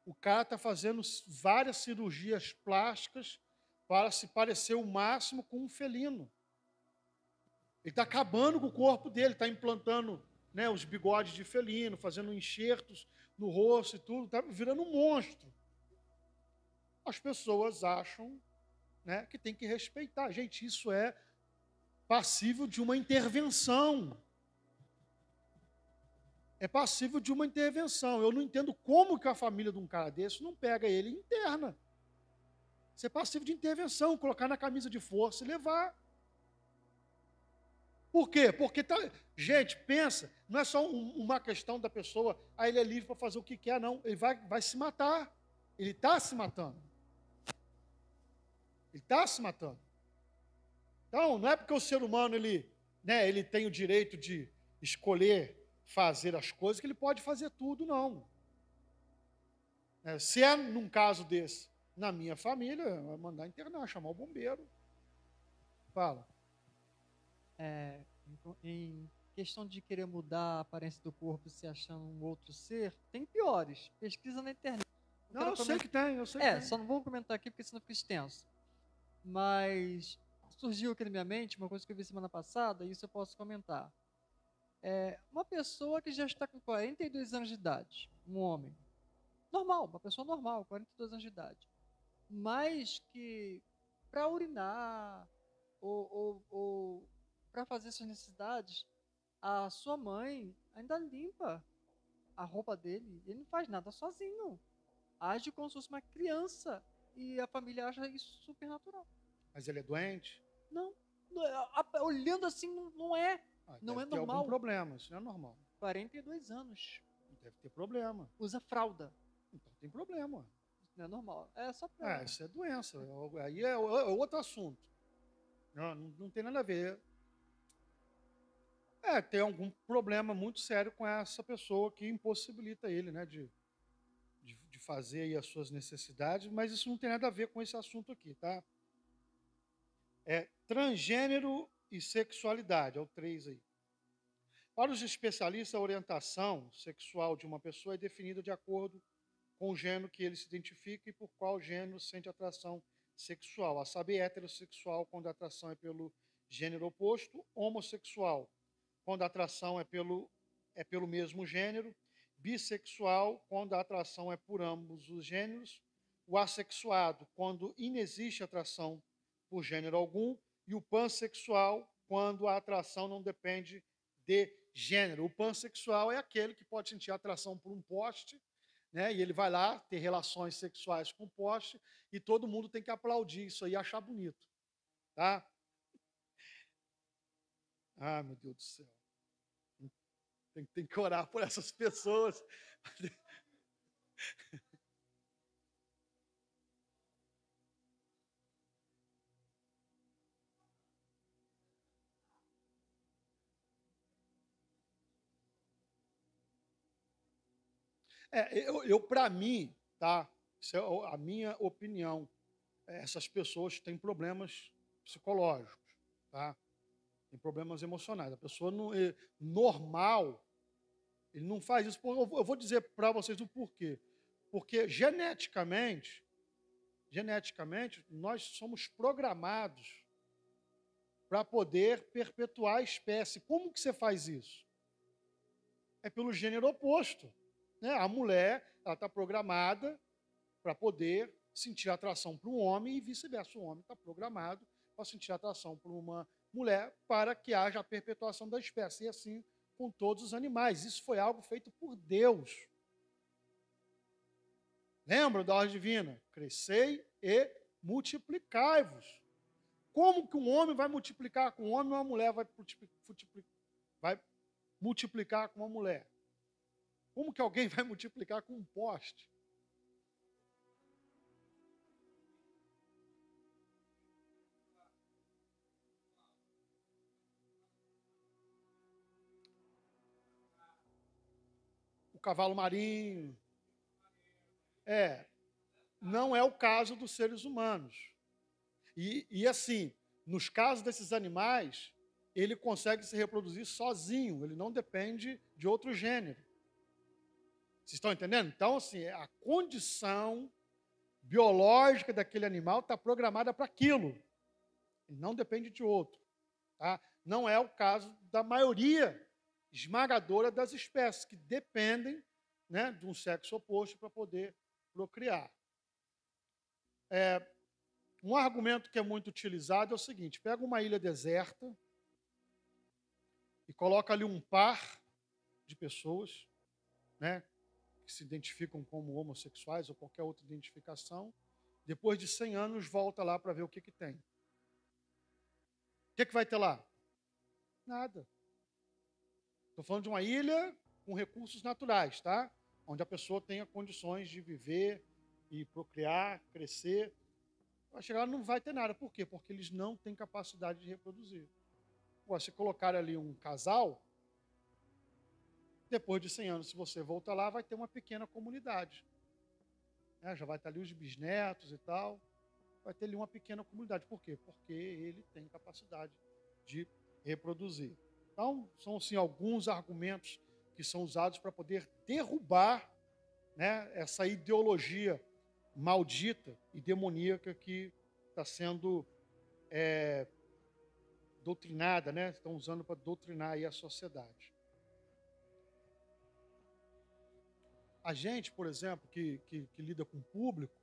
O cara está fazendo várias cirurgias plásticas para se parecer o máximo com um felino. Ele está acabando com o corpo dele, está implantando né, os bigodes de felino, fazendo enxertos no rosto e tudo, está virando um monstro. As pessoas acham, né, que tem que respeitar. Gente, isso é passível de uma intervenção. É passível de uma intervenção. Eu não entendo como que a família de um cara desse não pega ele e interna. Isso é passível de intervenção, colocar na camisa de força e levar. Por quê? Porque, gente, pensa, não é só uma questão da pessoa, ele é livre para fazer o que quer, não. Ele vai se matar. Ele está se matando. Ele está se matando. Então, não é porque o ser humano ele tem o direito de escolher fazer as coisas que ele pode fazer tudo, não. Se é num caso desse, na minha família, vai mandar internar, chamar o bombeiro. Fala. Em questão de querer mudar a aparência do corpo se achando um outro ser, tem piores. Pesquisa na internet. Não, eu sei que tem, eu sei que tem. Só não vou comentar aqui porque senão fica extenso. Mas surgiu aqui na minha mente uma coisa que eu vi semana passada, e isso eu posso comentar. Uma pessoa que já está com 42 anos de idade, um homem, normal, uma pessoa normal, 42 anos de idade, mas que para urinar ou para fazer suas necessidades, a sua mãe ainda limpa a roupa dele, ele não faz nada sozinho, age como se fosse uma criança, e a família acha isso super natural. Mas ele é doente? Não, olhando assim, não é. Não é normal. Tem algum problema, isso não é normal. 42 anos. Deve ter problema. Usa fralda. Então tem problema. Não é normal. É só pra... Isso é doença. Aí é outro assunto. Não tem nada a ver. Tem algum problema muito sério com essa pessoa que impossibilita ele, né, de fazer aí as suas necessidades, mas isso não tem nada a ver com esse assunto aqui, tá? Transgênero e sexualidade, é o 3 aí. Para os especialistas, a orientação sexual de uma pessoa é definida de acordo com o gênero que ele se identifica e por qual gênero sente atração sexual. A saber, heterossexual, quando a atração é pelo gênero oposto, homossexual, quando a atração é pelo mesmo gênero, bissexual, quando a atração é por ambos os gêneros, o assexuado, quando inexiste atração por gênero algum, e o pansexual, quando a atração não depende de gênero. O pansexual é aquele que pode sentir atração por um poste, né, e ele vai lá ter relações sexuais com o poste, e todo mundo tem que aplaudir isso aí e achar bonito. Tá? Meu Deus do céu. Tem que orar por essas pessoas. Para mim, tá? Isso é a minha opinião. Essas pessoas têm problemas psicológicos, tá? Tem problemas emocionais. A pessoa normal, ele não faz isso. Eu vou dizer para vocês o porquê. Porque geneticamente, nós somos programados para poder perpetuar a espécie. Como que você faz isso? É pelo gênero oposto. Né? A mulher está programada para poder sentir atração para um homem e vice-versa. O homem está programado para sentir atração por uma mulher para que haja a perpetuação da espécie. E assim com todos os animais. Isso foi algo feito por Deus. Lembra da ordem divina? Crescei e multiplicai-vos. Como que um homem vai multiplicar com um homem e uma mulher vai multiplicar com uma mulher? Como que alguém vai multiplicar com um poste? O cavalo marinho. Não é o caso dos seres humanos. E assim, nos casos desses animais, ele consegue se reproduzir sozinho, ele não depende de outro gênero. Vocês estão entendendo? Então, assim, a condição biológica daquele animal está programada para aquilo. Ele não depende de outro. Tá? Não é o caso da maioria esmagadora das espécies que dependem, né, de um sexo oposto para poder procriar. Um argumento que é muito utilizado é o seguinte: pega uma ilha deserta e coloca ali um par de pessoas, né, que se identificam como homossexuais ou qualquer outra identificação. Depois de 100 anos, volta lá para ver o que tem. O que vai ter lá? Nada. Estou falando de uma ilha com recursos naturais, tá? Onde a pessoa tenha condições de viver e procriar, crescer. Vai chegar lá, não vai ter nada. Por quê? Porque eles não têm capacidade de reproduzir. Pô, se colocar ali um casal, depois de 100 anos, se você voltar lá, vai ter uma pequena comunidade. Já vai estar ali os bisnetos e tal. Vai ter ali uma pequena comunidade. Por quê? Porque ele tem capacidade de reproduzir. Então, são assim, alguns argumentos que são usados para poder derrubar, né, essa ideologia maldita e demoníaca que está sendo doutrinada, né? Estão usando para doutrinar aí a sociedade. A gente, por exemplo, que lida com o público,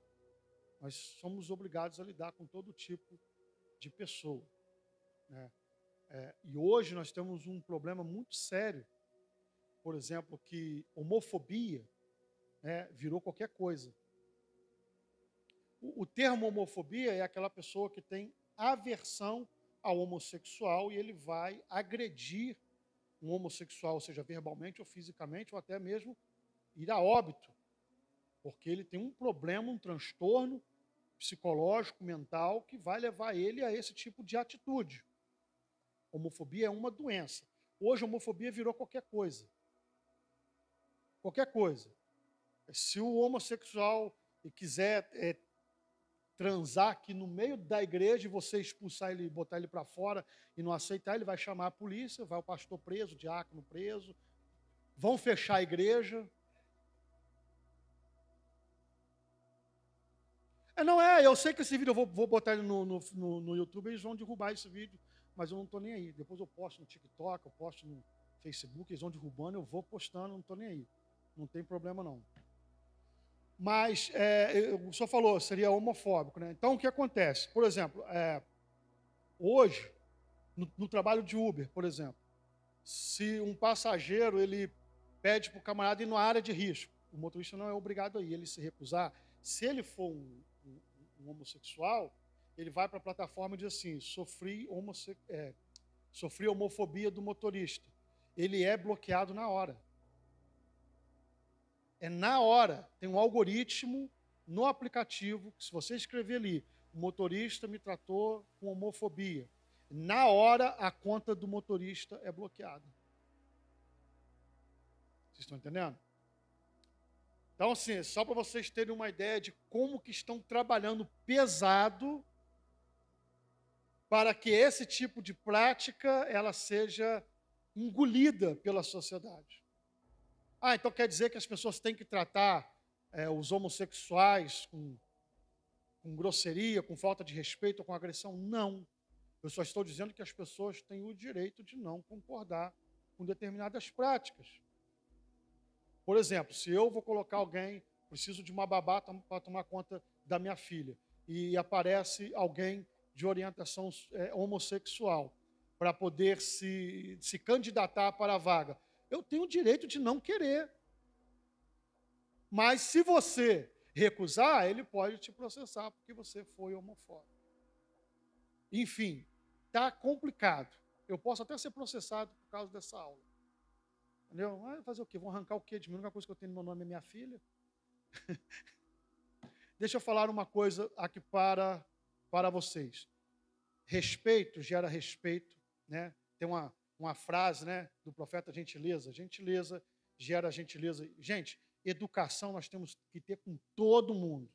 nós somos obrigados a lidar com todo tipo de pessoa, né? E hoje nós temos um problema muito sério, por exemplo, que homofobia, né, virou qualquer coisa. O termo homofobia é aquela pessoa que tem aversão ao homossexual e ele vai agredir um homossexual, seja verbalmente ou fisicamente, ou até mesmo ir a óbito, porque ele tem um problema, um transtorno psicológico, mental, que vai levar ele a esse tipo de atitude. Homofobia é uma doença. Hoje a homofobia virou qualquer coisa. Qualquer coisa. Se o homossexual quiser transar aqui no meio da igreja e você expulsar ele, botar ele para fora e não aceitar, ele vai chamar a polícia, vai o pastor preso, o diácono preso, vão fechar a igreja. Eu sei que esse vídeo eu vou botar ele no YouTube, eles vão derrubar esse vídeo, mas eu não estou nem aí. Depois eu posto no TikTok, eu posto no Facebook, eles vão derrubando, eu vou postando, não estou nem aí. Não tem problema não. Mas o senhor falou, seria homofóbico, né? Então o que acontece? Por exemplo, hoje, no trabalho de Uber, por exemplo, se um passageiro ele pede para o camarada ir numa área de risco, o motorista não é obrigado a ir, ele se recusar. Se ele for um homossexual, ele vai para a plataforma e diz assim: sofri homofobia do motorista. Ele é bloqueado na hora. É na hora. Tem um algoritmo no aplicativo que, se você escrever ali, o motorista me tratou com homofobia, na hora a conta do motorista é bloqueada. Vocês estão entendendo? Então, assim, só para vocês terem uma ideia de como que estão trabalhando pesado para que esse tipo de prática ela seja engolida pela sociedade. Então quer dizer que as pessoas têm que tratar os homossexuais com grosseria, com falta de respeito, com agressão? Não. Eu só estou dizendo que as pessoas têm o direito de não concordar com determinadas práticas. Por exemplo, se eu vou colocar alguém, preciso de uma babá para tomar conta da minha filha, e aparece alguém de orientação homossexual para poder se candidatar para a vaga, eu tenho o direito de não querer. Mas se você recusar, ele pode te processar porque você foi homofóbico. Enfim, está complicado. Eu posso até ser processado por causa dessa aula. Entendeu? Fazer o quê? Vão arrancar o quê de mim? A única coisa que eu tenho no meu nome é minha filha. Deixa eu falar uma coisa aqui para vocês. Respeito gera respeito, né? Tem uma frase, né, do profeta Gentileza. Gentileza gera gentileza. Gente, educação nós temos que ter com todo mundo.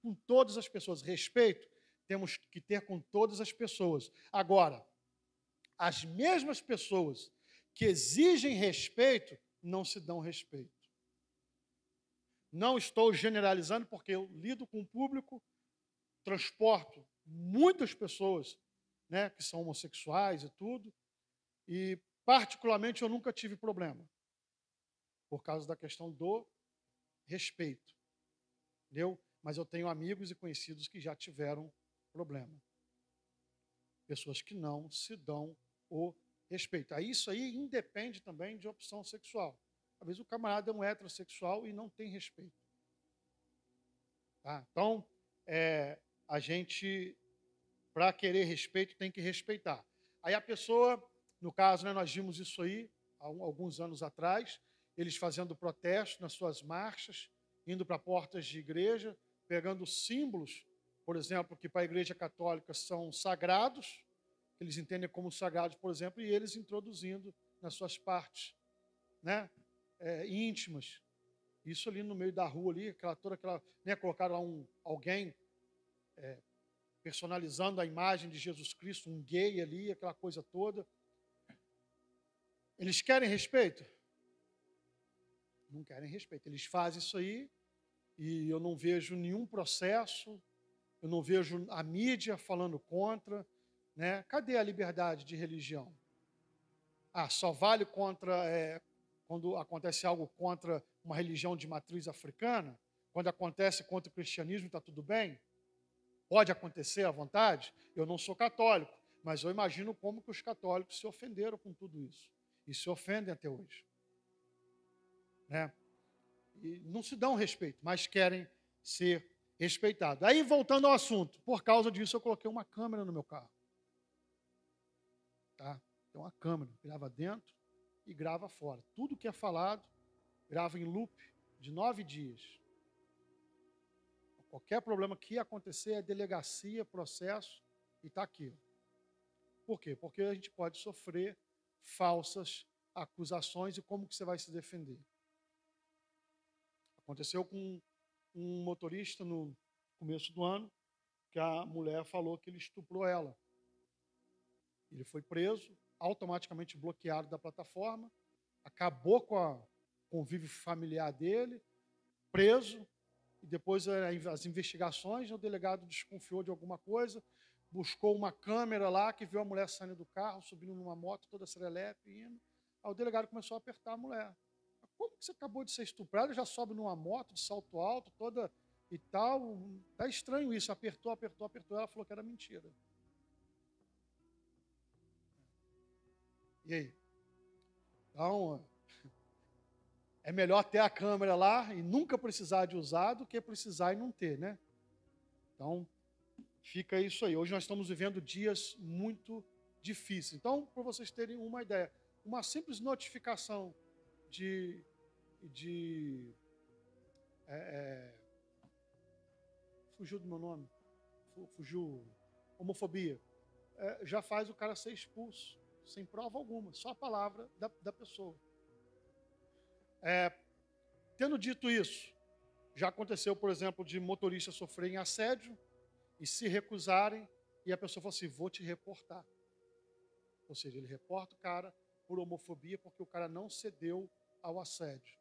Com todas as pessoas. Respeito temos que ter com todas as pessoas. Agora, as mesmas pessoas que exigem respeito não se dão respeito. Não estou generalizando porque eu lido com o público, transporto muitas pessoas, né, que são homossexuais e tudo, e Particularmente, eu nunca tive problema, por causa da questão do respeito, entendeu? Mas eu tenho amigos e conhecidos que já tiveram problema. Pessoas que não se dão o respeito. Aí isso aí independe também de opção sexual. Às vezes o camarada é um heterossexual e não tem respeito. Tá? Então, a gente, para querer respeito, tem que respeitar. Aí a pessoa, no caso, né, nós vimos isso aí há alguns anos atrás, eles fazendo protesto nas suas marchas, indo para portas de igreja, pegando símbolos, por exemplo, que para a Igreja Católica são sagrados, que eles entendem como sagrados, por exemplo, e eles introduzindo nas suas partes, né, íntimas. Isso ali no meio da rua, ali, toda aquela, né, colocaram lá alguém personalizando a imagem de Jesus Cristo, um gay ali, aquela coisa toda. Eles querem respeito? Não querem respeito. Eles fazem isso aí e eu não vejo nenhum processo, eu não vejo a mídia falando contra, né? Cadê a liberdade de religião? Só vale quando acontece algo contra uma religião de matriz africana? Quando acontece contra o cristianismo, está tudo bem? Pode acontecer à vontade? Eu não sou católico, mas eu imagino como que os católicos se ofenderam com tudo isso. E se ofendem até hoje. Né? E não se dão respeito, mas querem ser respeitados. Aí, voltando ao assunto, por causa disso eu coloquei uma câmera no meu carro. Tá? Tem uma câmera, grava dentro e grava fora. Tudo que é falado, grava em loop de 9 dias. Qualquer problema que acontecer é delegacia, processo, e está aqui. Por quê? Porque a gente pode sofrer falsas acusações e como que você vai se defender. Aconteceu com um motorista no começo do ano, que a mulher falou que ele estuprou ela. Ele foi preso, automaticamente bloqueado da plataforma, acabou com o convívio familiar dele, preso, e depois as investigações, o delegado desconfiou de alguma coisa, buscou uma câmera lá que viu a mulher saindo do carro, subindo numa moto toda serelepe, indo. Aí o delegado começou a apertar a mulher. Como que você acabou de ser estuprado, já sobe numa moto de salto alto, toda e tal? Tá estranho isso. Apertou. Ela falou que era mentira. E aí? Então, é melhor ter a câmera lá e nunca precisar de usar do que precisar e não ter, né? Então, fica isso aí. Hoje nós estamos vivendo dias muito difíceis. Então, para vocês terem uma ideia, uma simples notificação fugiu do meu nome, fugiu, homofobia, já faz o cara ser expulso, sem prova alguma, só a palavra da pessoa. Tendo dito isso, já aconteceu, por exemplo, de motoristas sofrerem assédio e se recusarem, e a pessoa falou assim, vou te reportar. Ou seja, ele reporta o cara por homofobia porque o cara não cedeu ao assédio.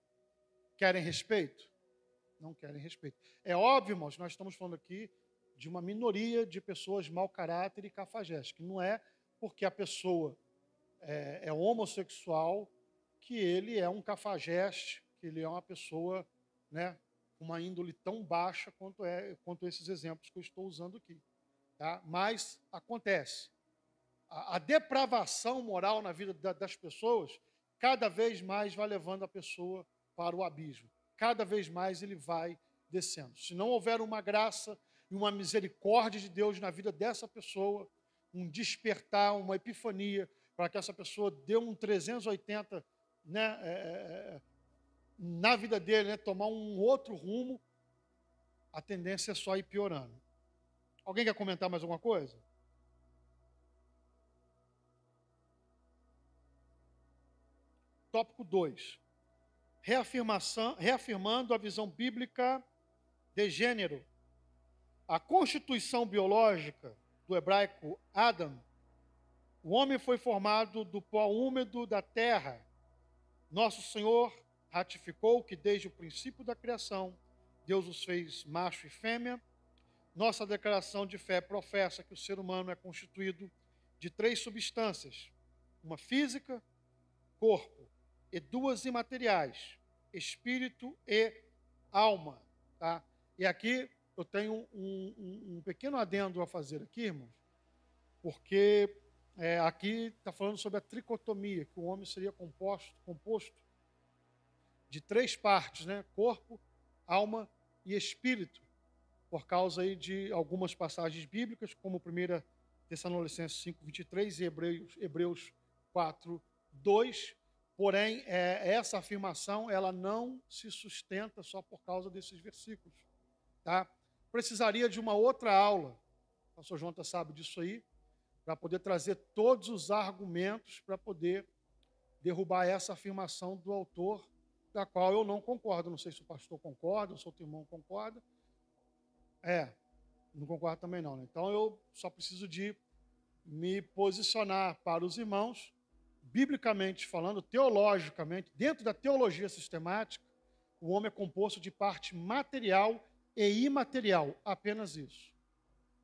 Querem respeito? Não querem respeito. É óbvio, irmãos, nós estamos falando aqui de uma minoria de pessoas mau caráter e cafajestes, que não é porque a pessoa é homossexual que ele é um cafajeste, que ele é uma pessoa, né, com uma índole tão baixa quanto esses exemplos que eu estou usando aqui. Tá? Mas acontece. A depravação moral na vida das pessoas cada vez mais vai levando a pessoa para o abismo. Cada vez mais ele vai descendo. Se não houver uma graça e uma misericórdia de Deus na vida dessa pessoa, um despertar, uma epifania, para que essa pessoa dê um 380, né, na vida dele, né, tomar um outro rumo, a tendência é só ir piorando. Alguém quer comentar mais alguma coisa? Tópico 2. Reafirmando a visão bíblica de gênero. A constituição biológica do hebraico Adam, o homem foi formado do pó úmido da terra. Nosso Senhor ratificou que desde o princípio da criação, Deus os fez macho e fêmea. Nossa declaração de fé professa que o ser humano é constituído de 3 substâncias. Uma física, corpo, e duas imateriais, espírito e alma. Tá? E aqui eu tenho um pequeno adendo a fazer aqui, irmãos, porque aqui está falando sobre a tricotomia, que o homem seria composto de três partes, né? Corpo, alma e espírito, por causa aí de algumas passagens bíblicas, como 1 Tessalonicenses 5:23 e Hebreus 4:2. Porém, essa afirmação ela não se sustenta só por causa desses versículos. Tá? Precisaria de uma outra aula, o pastor Jonathan sabe disso aí, para poder trazer todos os argumentos para poder derrubar essa afirmação do autor, da qual eu não concordo. Não sei se o pastor concorda, ou se o outro irmão concorda. Não concordo também não. Né? Então eu só preciso de me posicionar para os irmãos, biblicamente falando, teologicamente, dentro da teologia sistemática, o homem é composto de parte material e imaterial, apenas isso.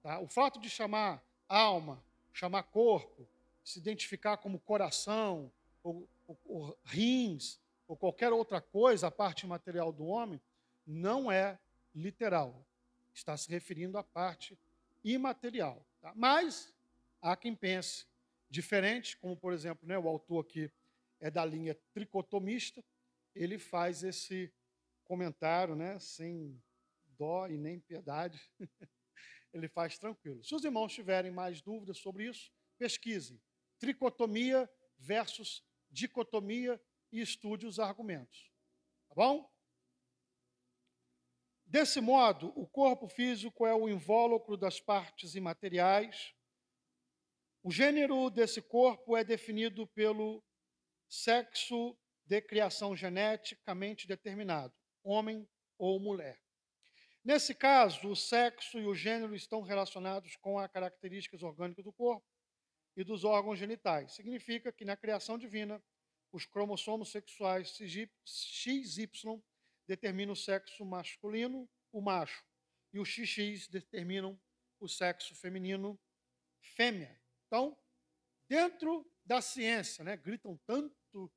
Tá? O fato de chamar alma, chamar corpo, se identificar como coração, ou rins, ou qualquer outra coisa, a parte material do homem, não é literal. Está se referindo à parte imaterial. Tá? Mas há quem pense diferente, como, por exemplo, né, o autor aqui é da linha tricotomista, ele faz esse comentário, né, sem dó e nem piedade, ele faz tranquilo. Se os irmãos tiverem mais dúvidas sobre isso, pesquisem. Tricotomia versus dicotomia e estude os argumentos. Tá bom? Desse modo, o corpo físico é o invólucro das partes imateriais. O gênero desse corpo é definido pelo sexo de criação geneticamente determinado, homem ou mulher. Nesse caso, o sexo e o gênero estão relacionados com as características orgânicas do corpo e dos órgãos genitais. Significa que na criação divina, os cromossomos sexuais XY determinam o sexo masculino, o macho, e o XX determinam o sexo feminino, fêmea. Então, dentro da ciência, né, gritam tanto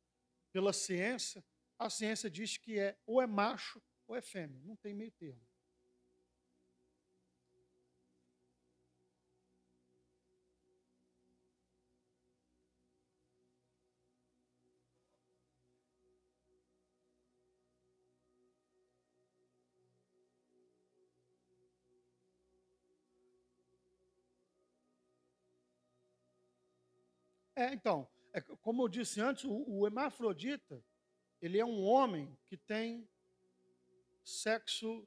pela ciência, a ciência diz que ou é macho ou é fêmea, não tem meio termo. Então, como eu disse antes, o hermafrodita, ele é um homem que tem sexo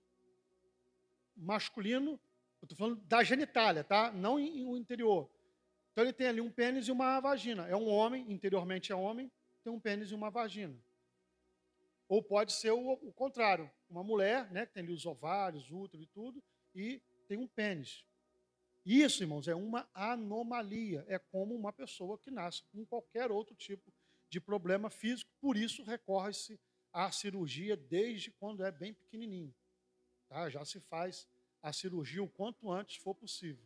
masculino, eu estou falando da genitália, tá? Não o interior. Então ele tem ali um pênis e uma vagina. É um homem, interiormente é homem, tem um pênis e uma vagina. Ou pode ser o contrário, uma mulher, né, que tem ali os ovários, útero e tudo, e tem um pênis. Isso, irmãos, é uma anomalia. É como uma pessoa que nasce com qualquer outro tipo de problema físico. Por isso, recorre-se à cirurgia desde quando é bem pequenininho. Tá? Já se faz a cirurgia o quanto antes for possível.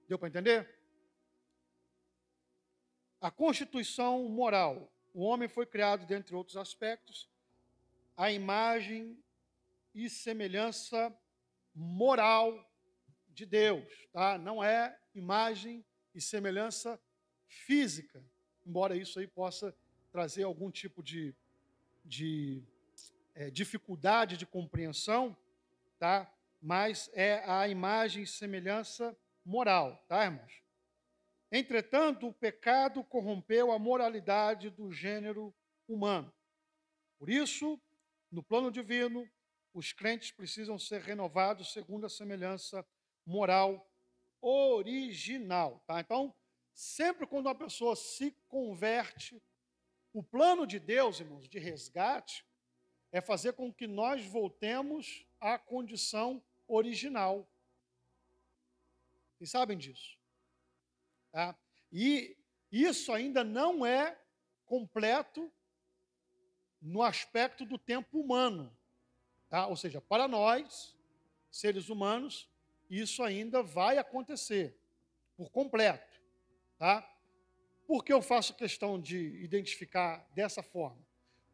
Deu para entender? A constituição moral. O homem foi criado, dentre outros aspectos, à imagem e semelhança moral de Deus, tá? Não é imagem e semelhança física, embora isso aí possa trazer algum tipo de dificuldade de compreensão, tá? Mas é a imagem e semelhança moral, tá, irmãos? Entretanto, o pecado corrompeu a moralidade do gênero humano. Por isso, no plano divino, os crentes precisam ser renovados segundo a semelhança moral original. Tá? Então, sempre quando uma pessoa se converte, o plano de Deus, irmãos, de resgate, é fazer com que nós voltemos à condição original. Vocês sabem disso? Tá? E isso ainda não é completo no aspecto do tempo humano. Tá? Ou seja, para nós, seres humanos, isso ainda vai acontecer por completo. Tá? Por que eu faço questão de identificar dessa forma?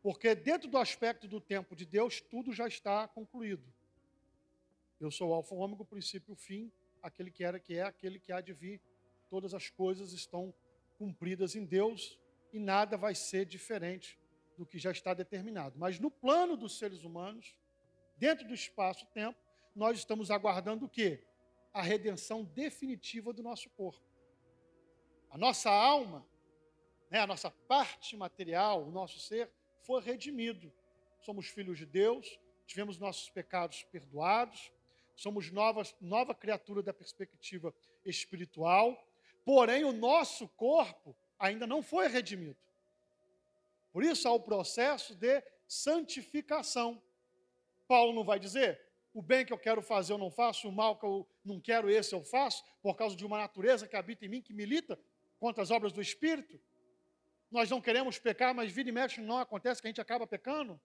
Porque dentro do aspecto do tempo de Deus, tudo já está concluído. Eu sou o alfa, o ômega, o princípio e o fim, aquele que era, que é, aquele que há de vir. Todas as coisas estão cumpridas em Deus e nada vai ser diferente do que já está determinado. Mas no plano dos seres humanos, dentro do espaço-tempo, nós estamos aguardando o quê? A redenção definitiva do nosso corpo. A nossa alma, né, a nossa parte material, o nosso ser, foi redimido. Somos filhos de Deus, tivemos nossos pecados perdoados, somos nova criatura da perspectiva espiritual, porém o nosso corpo ainda não foi redimido. Por isso há o processo de santificação. Paulo não vai dizer, o bem que eu quero fazer eu não faço, o mal que eu não quero esse eu faço, por causa de uma natureza que habita em mim, que milita contra as obras do Espírito. Nós não queremos pecar, mas vira e mexe não acontece que a gente acaba pecando.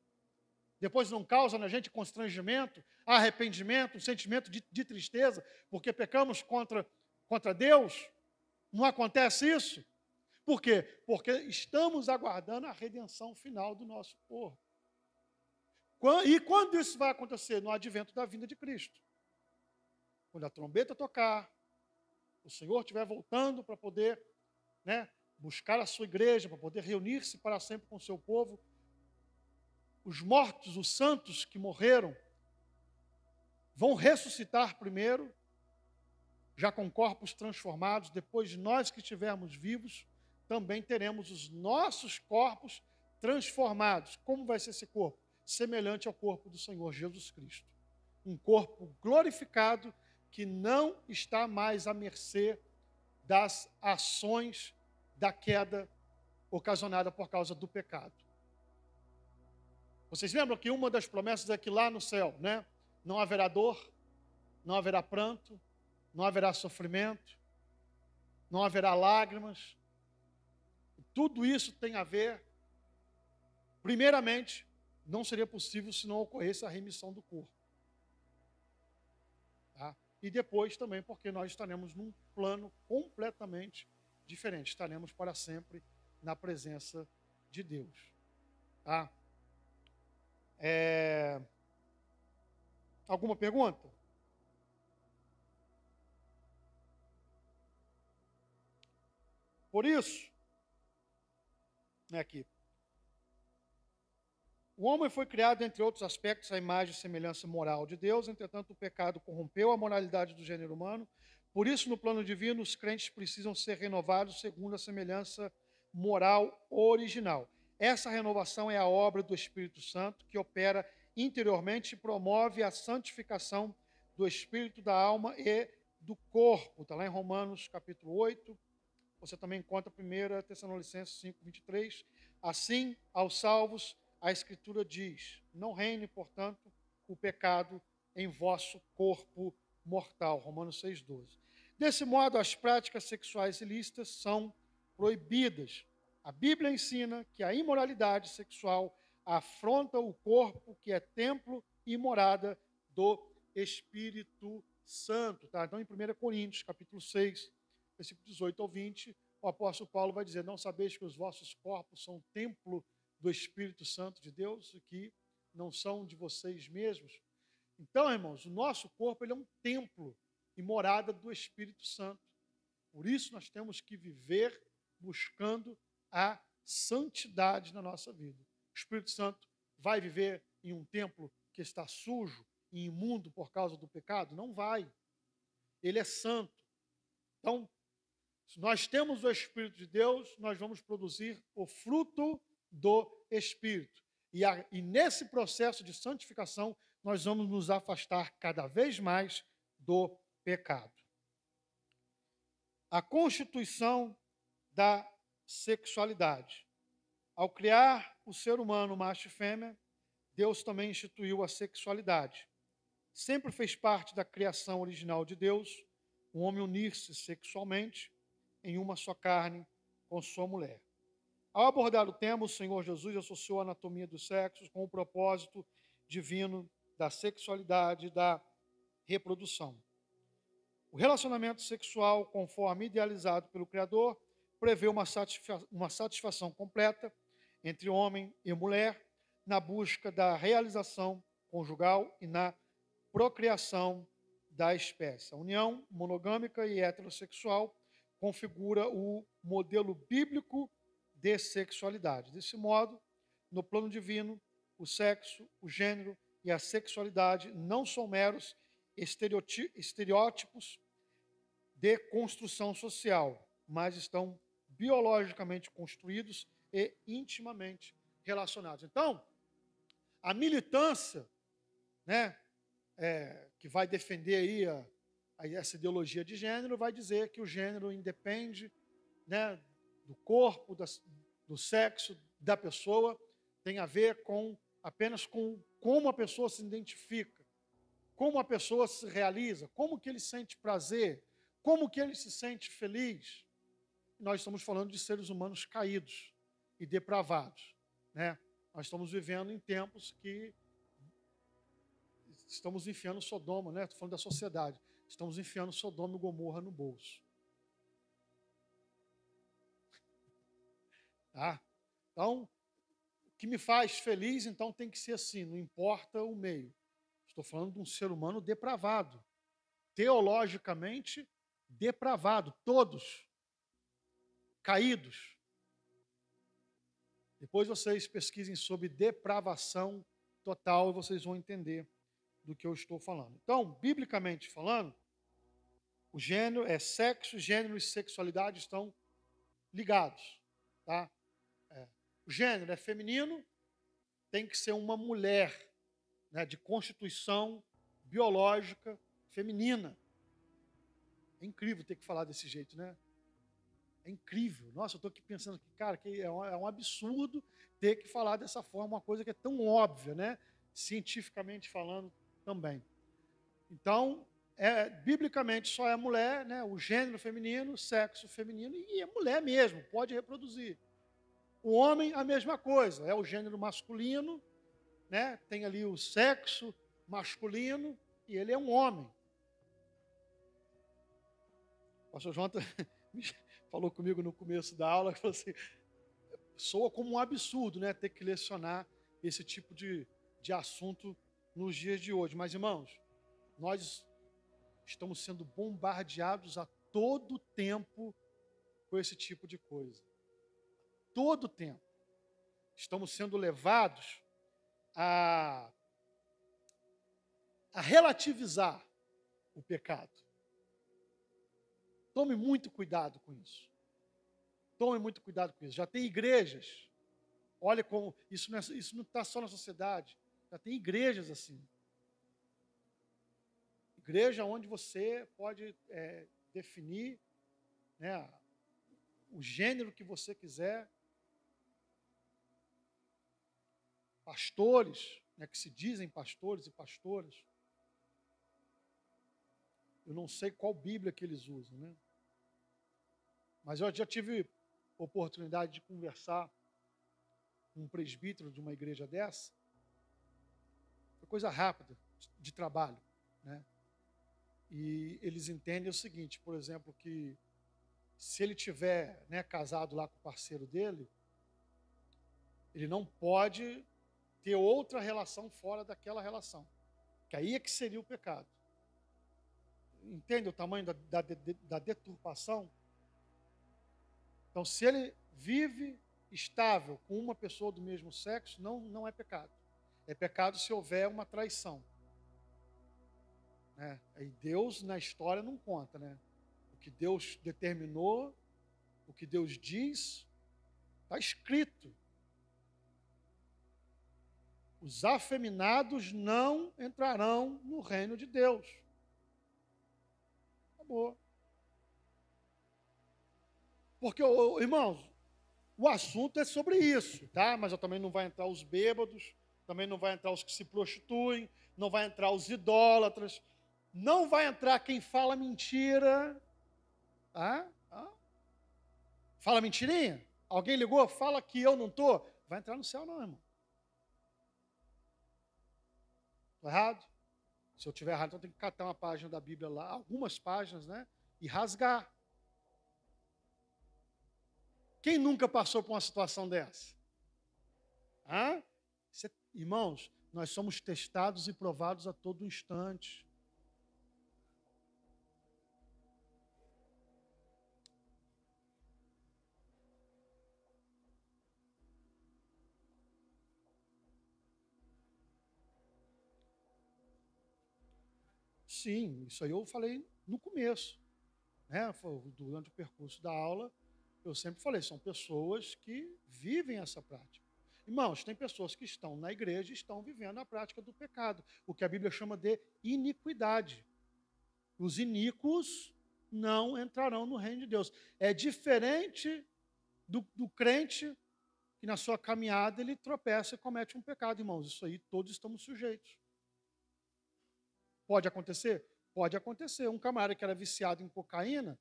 Depois não causa na gente constrangimento, arrependimento, um sentimento de tristeza, porque pecamos contra Deus. Não acontece isso? Por quê? Porque estamos aguardando a redenção final do nosso corpo. E quando isso vai acontecer? No advento da vinda de Cristo. Quando a trombeta tocar, o Senhor estiver voltando para poder, né, buscar a sua igreja, para poder reunir-se para sempre com o seu povo, os mortos, os santos que morreram, vão ressuscitar primeiro, já com corpos transformados. Depois, nós que estivermos vivos, também teremos os nossos corpos transformados. Como vai ser esse corpo? Semelhante ao corpo do Senhor Jesus Cristo. Um corpo glorificado que não está mais à mercê das ações da queda ocasionada por causa do pecado. Vocês lembram que uma das promessas é que lá no céu, né, não haverá dor, não haverá pranto, não haverá sofrimento, não haverá lágrimas. Tudo isso tem a ver, primeiramente, não seria possível se não ocorresse a remissão do corpo. Tá? E depois também porque nós estaremos num plano completamente diferente. Estaremos para sempre na presença de Deus. Tá? Alguma pergunta? Por isso, aqui, o homem foi criado, entre outros aspectos, à imagem e semelhança moral de Deus. Entretanto, o pecado corrompeu a moralidade do gênero humano. Por isso, no plano divino, os crentes precisam ser renovados segundo a semelhança moral original. Essa renovação é a obra do Espírito Santo, que opera interiormente e promove a santificação do espírito, da alma e do corpo. Está lá em Romanos, capítulo 8. Você também encontra 1 Tessalonicenses 5:23. Assim, aos salvos, a Escritura diz, não reine, portanto, o pecado em vosso corpo mortal. Romanos 6:12. Desse modo, as práticas sexuais ilícitas são proibidas. A Bíblia ensina que a imoralidade sexual afronta o corpo, que é templo e morada do Espírito Santo. Tá? Então, em 1 Coríntios, capítulo 6, versículo 18 ao 20, o apóstolo Paulo vai dizer, não sabeis que os vossos corpos são templo do Espírito Santo de Deus, e que não são de vocês mesmos? Então, irmãos, o nosso corpo ele é um templo e morada do Espírito Santo. Por isso, nós temos que viver buscando a santidade na nossa vida. O Espírito Santo vai viver em um templo que está sujo e imundo por causa do pecado? Não vai. Ele é santo. Então, se nós temos o Espírito de Deus, nós vamos produzir o fruto do Espírito. E nesse processo de santificação, nós vamos nos afastar cada vez mais do pecado. A constituição da sexualidade. Ao criar o ser humano macho e fêmea, Deus também instituiu a sexualidade. Sempre fez parte da criação original de Deus o homem unir-se sexualmente em uma só carne com sua mulher. Ao abordar o tema, o Senhor Jesus associou a anatomia dos sexos com o propósito divino da sexualidade e da reprodução. O relacionamento sexual, conforme idealizado pelo Criador, prevê uma satisfação completa entre homem e mulher na busca da realização conjugal e na procriação da espécie. A união monogâmica e heterossexual configura o modelo bíblico de sexualidade. Desse modo, no plano divino, o sexo, o gênero e a sexualidade não são meros estereótipos de construção social, mas estão biologicamente construídos e intimamente relacionados. Então, a militância, né, que vai defender aí essa ideologia de gênero, vai dizer que o gênero independe, né, do corpo, do sexo da pessoa, tem a ver apenas com como a pessoa se identifica, como a pessoa se realiza, como que ele sente prazer, como que ele se sente feliz. Nós estamos falando de seres humanos caídos e depravados, né? Nós estamos vivendo em tempos que estamos enfiando Sodoma, né? Estou falando da sociedade. Estamos enfiando Sodoma e Gomorra no bolso. Tá? Então, o que me faz feliz, então, tem que ser assim, não importa o meio. Estou falando de um ser humano depravado, teologicamente depravado, todos caídos. Depois vocês pesquisem sobre depravação total e vocês vão entender do que eu estou falando. Então, biblicamente falando, o gênero sexo, gênero e sexualidade estão ligados, tá? O gênero é feminino, tem que ser uma mulher, né, de constituição biológica feminina. É incrível ter que falar desse jeito, né? É incrível. Nossa, eu estou aqui pensando que, cara, que é um absurdo ter que falar dessa forma, uma coisa que é tão óbvia, né? Cientificamente falando também. Então, biblicamente só é mulher, né? O gênero feminino, o sexo feminino, e é mulher mesmo, pode reproduzir. O homem, a mesma coisa, é o gênero masculino, né? Tem ali o sexo masculino, e ele é um homem. O pastor João falou comigo no começo da aula, falou assim, soa como um absurdo, né, ter que lecionar esse tipo de assunto nos dias de hoje. Mas, irmãos, nós estamos sendo bombardeados a todo tempo com esse tipo de coisa. Todo tempo. Estamos sendo levados a relativizar o pecado. Tome muito cuidado com isso. Tome muito cuidado com isso. Já tem igrejas, olha como, isso não está só na sociedade, já tem igrejas assim. Igreja onde você pode definir, né, o gênero que você quiser. Pastores, né, que se dizem pastores e pastoras. Eu não sei qual Bíblia que eles usam, né? Mas eu já tive oportunidade de conversar com um presbítero de uma igreja dessa. Foi coisa rápida, de trabalho, né? E eles entendem o seguinte, por exemplo, que se ele tiver, né, casado lá com o parceiro dele, ele não pode ter outra relação fora daquela relação. Que aí é que seria o pecado. Entende o tamanho da deturpação? Então, se ele vive estável com uma pessoa do mesmo sexo, não é pecado. É pecado se houver uma traição. Né? E Deus, na história, não conta, né? O que Deus determinou, o que Deus diz, está escrito. Os afeminados não entrarão no reino de Deus. Acabou. Porque, irmãos, o assunto é sobre isso, tá? Mas também não vai entrar os bêbados, também não vai entrar os que se prostituem, não vai entrar os idólatras, não vai entrar quem fala mentira. Tá? Fala mentirinha? Alguém ligou? Fala que eu não estou. Vai entrar no céu não, irmão. Estou errado? Se eu estiver errado, então tem que catar uma página da Bíblia lá, algumas páginas, né? E rasgar. Quem nunca passou por uma situação dessa? Hã? Irmãos, nós somos testados e provados a todo instante. Sim, isso aí eu falei no começo, né? Durante o percurso da aula, eu sempre falei, são pessoas que vivem essa prática. Irmãos, tem pessoas que estão na igreja e estão vivendo a prática do pecado, o que a Bíblia chama de iniquidade. Os iníquos não entrarão no reino de Deus. É diferente do crente que na sua caminhada ele tropeça e comete um pecado, irmãos. Isso aí todos estamos sujeitos. Pode acontecer? Pode acontecer. Um camarada que era viciado em cocaína,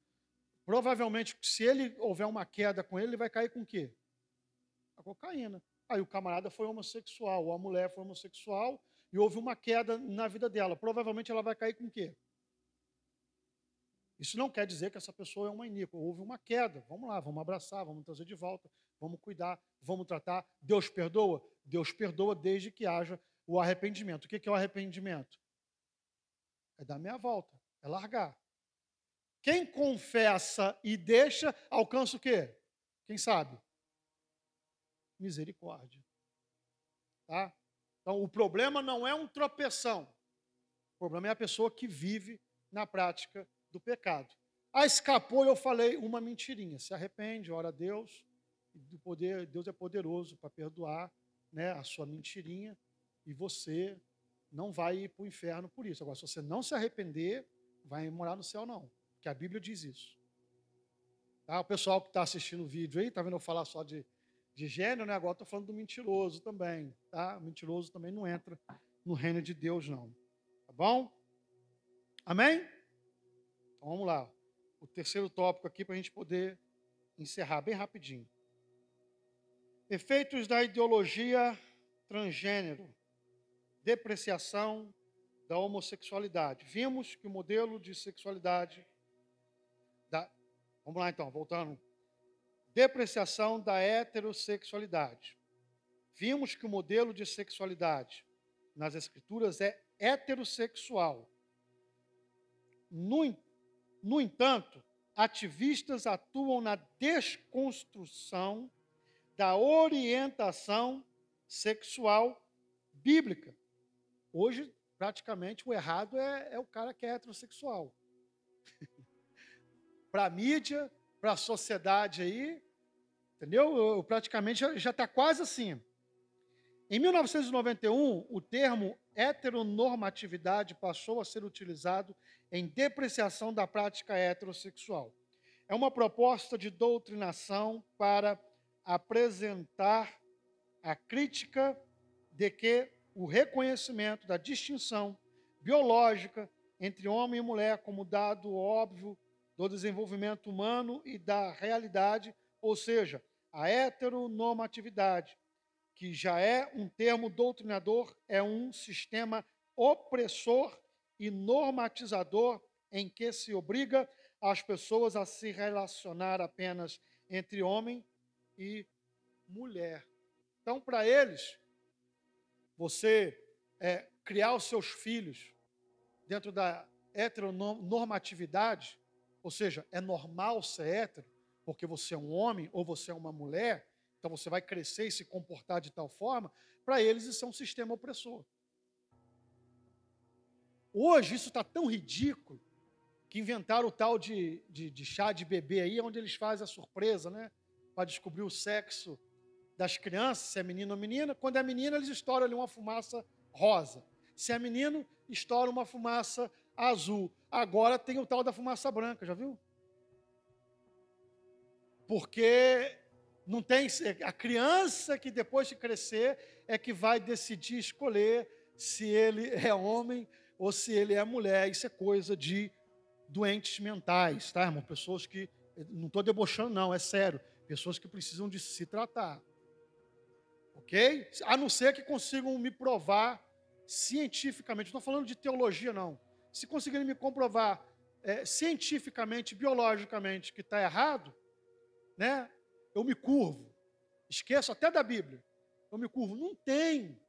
provavelmente, se ele houver uma queda com ele, ele vai cair com o quê? A cocaína. Aí o camarada foi homossexual, ou a mulher foi homossexual, e houve uma queda na vida dela. Provavelmente ela vai cair com o quê? Isso não quer dizer que essa pessoa é uma iníqua. Houve uma queda. Vamos lá, vamos abraçar, vamos trazer de volta, vamos cuidar, vamos tratar. Deus perdoa? Deus perdoa desde que haja o arrependimento. O que é o arrependimento? É dar meia volta, é largar. Quem confessa e deixa, alcança o quê? Quem sabe? Misericórdia. Tá? Então, o problema não é um tropeção. O problema é a pessoa que vive na prática do pecado. Ah, escapou, eu falei uma mentirinha. Se arrepende, ora a Deus. Deus é poderoso para perdoar, né, a sua mentirinha. E você não vai ir para o inferno por isso. Agora, se você não se arrepender, vai morar no céu não. Porque a Bíblia diz isso. Tá? O pessoal que está assistindo o vídeo aí, está vendo eu falar só de gênero, né? Agora estou falando do mentiroso também. Tá? O mentiroso também não entra no reino de Deus, não. Tá bom? Amém? Então vamos lá. O terceiro tópico aqui para a gente poder encerrar bem rapidinho. Efeitos da ideologia transgênero. Depreciação da homossexualidade. Vimos que o modelo de sexualidade vamos lá então, voltando. Depreciação da heterossexualidade. Vimos que o modelo de sexualidade nas Escrituras é heterossexual. No entanto, ativistas atuam na desconstrução da orientação sexual bíblica. Hoje, praticamente, o errado é o cara que é heterossexual. Para a mídia, para a sociedade aí, entendeu? Praticamente já está quase assim. Em 1991, o termo heteronormatividade passou a ser utilizado em depreciação da prática heterossexual. É uma proposta de doutrinação para apresentar a crítica de que o reconhecimento da distinção biológica entre homem e mulher como dado óbvio do desenvolvimento humano e da realidade, ou seja, a heteronormatividade, que já é um termo doutrinador, é um sistema opressor e normatizador em que se obriga as pessoas a se relacionar apenas entre homem e mulher. Então, para eles, você criar os seus filhos dentro da heteronormatividade, ou seja, é normal ser hétero, porque você é um homem ou você é uma mulher, então você vai crescer e se comportar de tal forma, para eles isso é um sistema opressor. Hoje isso está tão ridículo que inventaram o tal de chá de bebê aí, onde eles fazem a surpresa, né? Para descobrir o sexo das crianças, se é menino ou menina. Quando é menina, eles estouram ali uma fumaça rosa. Se é menino, estoura uma fumaça azul. Agora tem o tal da fumaça branca, já viu? Porque não tem a criança que depois de crescer é que vai decidir escolher se ele é homem ou se ele é mulher. Isso é coisa de doentes mentais, tá, irmão? Pessoas que, não estou debochando não, é sério, pessoas que precisam de se tratar. Ok? A não ser que consigam me provar cientificamente, não estou falando de teologia não, se conseguirem me comprovar cientificamente, biologicamente que está errado, né? eu me curvo. Esqueço até da Bíblia. Eu me curvo. Não tem.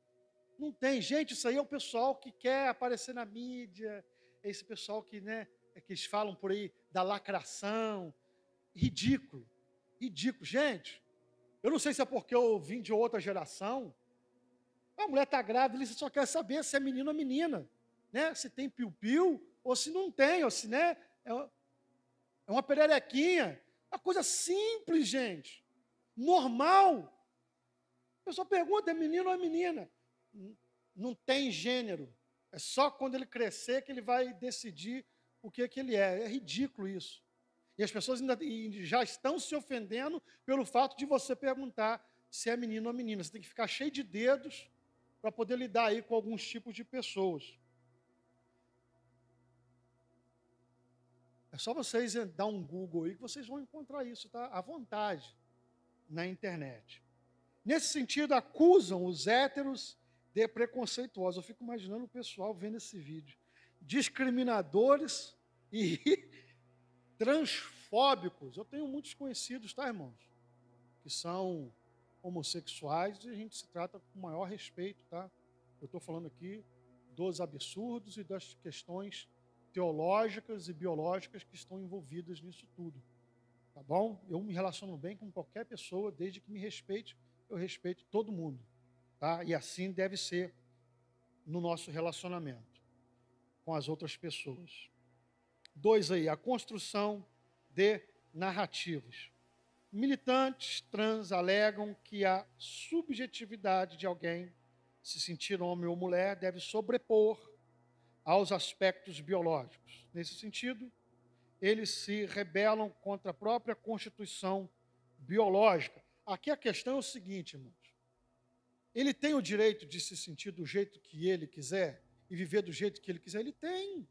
Não tem. Gente, isso aí é o pessoal que quer aparecer na mídia. É esse pessoal que, né, que eles falam por aí da lacração. Ridículo. Ridículo. Gente, eu não sei se é porque eu vim de outra geração. A mulher está grávida, ele só quer saber se é menino ou menina. Né? Se tem piu-piu ou se não tem. Ou se, né, é uma pererequinha. Uma coisa simples, gente. Normal. A pessoa pergunta, é menino ou é menina? Não tem gênero. É só quando ele crescer que ele vai decidir o que ele é. É ridículo isso. E as pessoas ainda já estão se ofendendo pelo fato de você perguntar se é menino ou menina. Você tem que ficar cheio de dedos para poder lidar aí com alguns tipos de pessoas. É só vocês dar um Google aí que vocês vão encontrar isso, tá? À vontade, na internet. Nesse sentido, acusam os héteros de preconceituosos. Eu fico imaginando o pessoal vendo esse vídeo. Discriminadores e transfóbicos. Eu tenho muitos conhecidos, tá, irmãos? Que são homossexuais e a gente se trata com o maior respeito, tá? Eu estou falando aqui dos absurdos e das questões teológicas e biológicas que estão envolvidas nisso tudo. Tá bom? Eu me relaciono bem com qualquer pessoa, desde que me respeite, eu respeito todo mundo. Tá? E assim deve ser no nosso relacionamento com as outras pessoas. 2 aí, a construção de narrativas. Militantes trans alegam que a subjetividade de alguém, se sentir homem ou mulher, deve sobrepor aos aspectos biológicos. Nesse sentido, eles se rebelam contra a própria constituição biológica. Aqui a questão é o seguinte, irmãos. Ele tem o direito de se sentir do jeito que ele quiser e viver do jeito que ele quiser? Ele tem.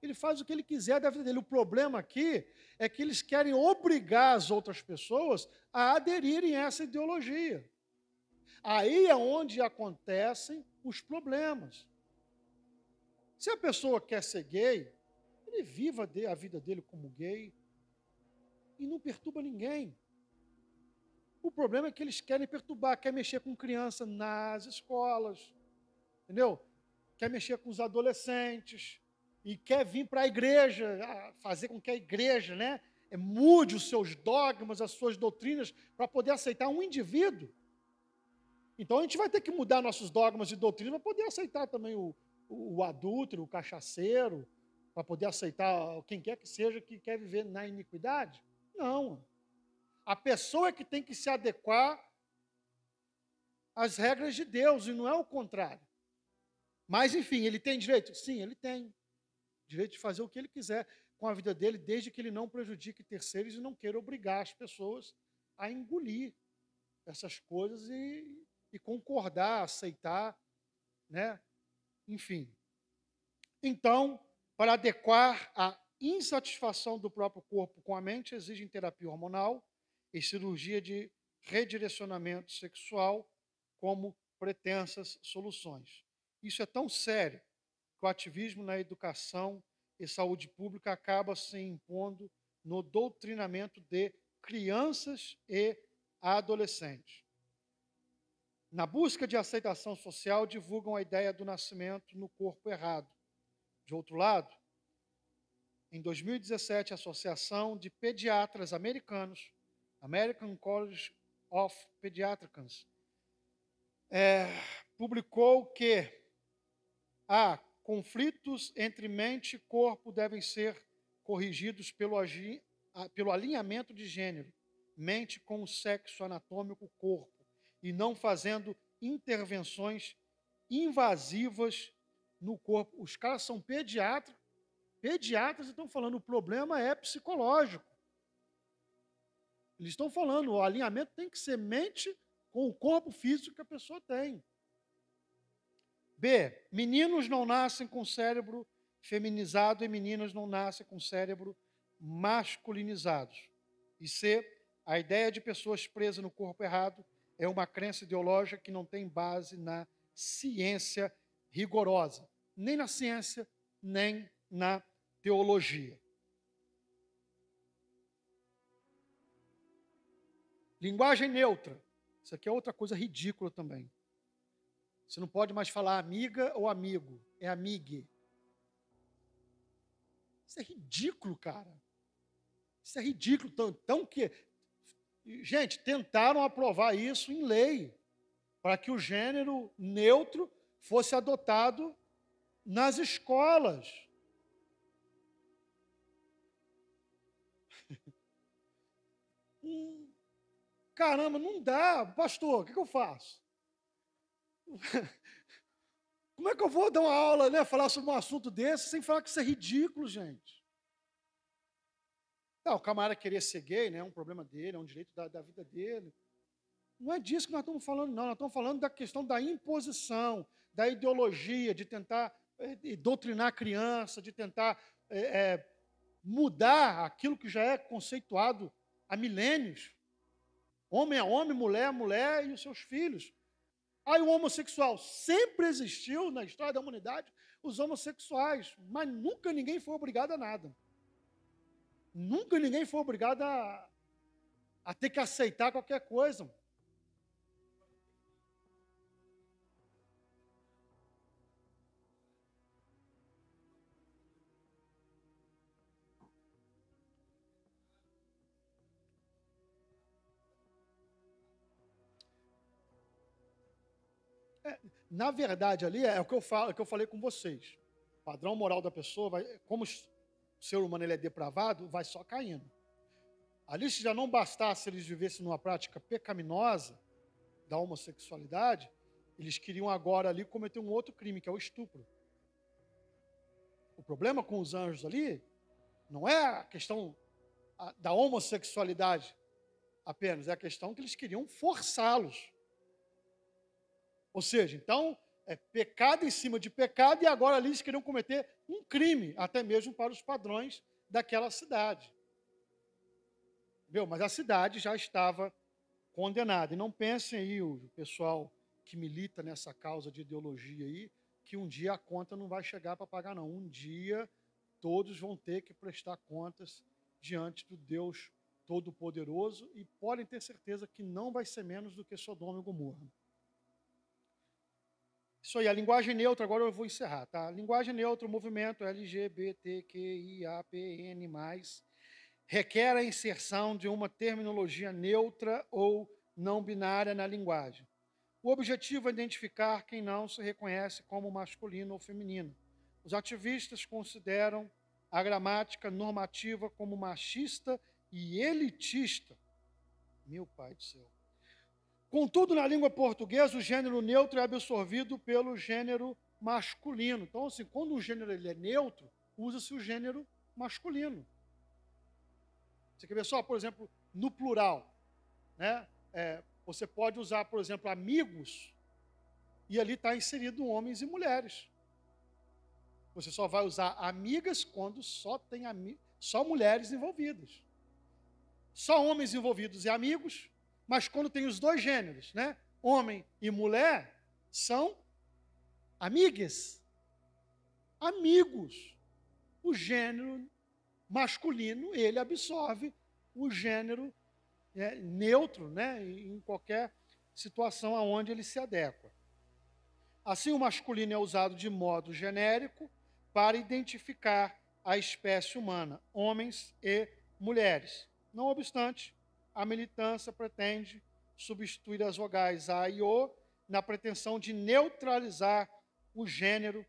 Ele faz o que ele quiser da vida dele. O problema aqui é que eles querem obrigar as outras pessoas a aderirem a essa ideologia. Aí é onde acontecem os problemas. Se a pessoa quer ser gay, ele viva a vida dele como gay e não perturba ninguém. O problema é que eles querem perturbar, quer mexer com criança nas escolas, entendeu? Quer mexer com os adolescentes e quer vir para a igreja, fazer com que a igreja, né, mude os seus dogmas, as suas doutrinas, para poder aceitar um indivíduo. Então a gente vai ter que mudar nossos dogmas e doutrinas para poder aceitar também o adúltero, o cachaceiro, para poder aceitar quem quer que seja que quer viver na iniquidade. Não. A pessoa é que tem que se adequar às regras de Deus, e não é o contrário. Mas, enfim, ele tem direito? Sim, ele tem. Direito de fazer o que ele quiser com a vida dele, desde que ele não prejudique terceiros e não queira obrigar as pessoas a engolir essas coisas e concordar, aceitar, né? Enfim. Então, para adequar a insatisfação do próprio corpo com a mente, exigem terapia hormonal e cirurgia de redirecionamento sexual como pretensas soluções. Isso é tão sério que o ativismo na educação e saúde pública acaba se impondo no doutrinamento de crianças e adolescentes. Na busca de aceitação social, divulgam a ideia do nascimento no corpo errado. De outro lado, em 2017, a Associação de Pediatras Americanos, American College of Pediatricians, publicou que conflitos entre mente e corpo devem ser corrigidos pelo alinhamento de gênero, mente com o sexo anatômico corpo, e não fazendo intervenções invasivas no corpo. Os caras são pediatras estão falando, o problema é psicológico. Eles estão falando, o alinhamento tem que ser mente com o corpo físico que a pessoa tem. B, meninos não nascem com cérebro feminizado e meninas não nascem com cérebro masculinizados. E C, a ideia de pessoas presas no corpo errado é uma crença ideológica que não tem base na ciência rigorosa, nem na ciência, nem na teologia. Linguagem neutra. Isso aqui é outra coisa ridícula também. Você não pode mais falar amiga ou amigo. É amigue. Isso é ridículo, cara. Isso é ridículo. Tão que... Gente, tentaram aprovar isso em lei, para que o gênero neutro fosse adotado nas escolas. Caramba, não dá. Pastor, o que eu faço? Como é que eu vou dar uma aula, né, falar sobre um assunto desse, sem falar que isso é ridículo, gente? Tá, o camarada querer ser gay, né, é um problema dele, é um direito da vida dele. Não é disso que nós estamos falando, não. Nós estamos falando da questão da imposição, da ideologia, de tentar doutrinar a criança, de tentar mudar aquilo que já é conceituado há milênios. Homem é homem, mulher é mulher e os seus filhos. Aí o homossexual sempre existiu na história da humanidade, os homossexuais, mas nunca ninguém foi obrigado a nada. Nunca ninguém foi obrigado a ter que aceitar qualquer coisa. Na verdade, ali é o que eu falo, é o que eu falei com vocês. O padrão moral da pessoa, como o ser humano ele é depravado, vai só caindo. Ali, se já não bastasse eles vivessem numa prática pecaminosa da homossexualidade, eles queriam agora ali cometer um outro crime, que é o estupro. O problema com os anjos ali não é a questão da homossexualidade apenas, é a questão que eles queriam forçá-los. Ou seja, então, é pecado em cima de pecado, e agora ali eles queriam cometer um crime, até mesmo para os padrões daquela cidade. Mas a cidade já estava condenada. E não pensem aí, o pessoal que milita nessa causa de ideologia aí, que um dia a conta não vai chegar para pagar, não. Um dia todos vão ter que prestar contas diante do Deus Todo-Poderoso, e podem ter certeza que não vai ser menos do que Sodoma e Gomorra. Isso aí, a linguagem neutra, agora eu vou encerrar, tá? Linguagem neutra, o movimento LGBTQIAPN+, requer a inserção de uma terminologia neutra ou não binária na linguagem. O objetivo é identificar quem não se reconhece como masculino ou feminino. Os ativistas consideram a gramática normativa como machista e elitista. Meu pai do céu. Contudo, na língua portuguesa, o gênero neutro é absorvido pelo gênero masculino. Então, assim, quando um gênero ele é neutro, usa-se o gênero masculino. Você quer ver só, por exemplo, no plural, né? Você pode usar, por exemplo, amigos, e ali está inserido homens e mulheres. Você só vai usar amigas quando só tem só mulheres envolvidas. Só homens envolvidos e amigos, mas quando tem os dois gêneros, né? Homem e mulher, são amigas. Amigos. O gênero masculino, ele absorve o gênero neutro, né? Em qualquer situação aonde ele se adequa. Assim, o masculino é usado de modo genérico para identificar a espécie humana, homens e mulheres. Não obstante, a militância pretende substituir as vogais A e O na pretensão de neutralizar o gênero.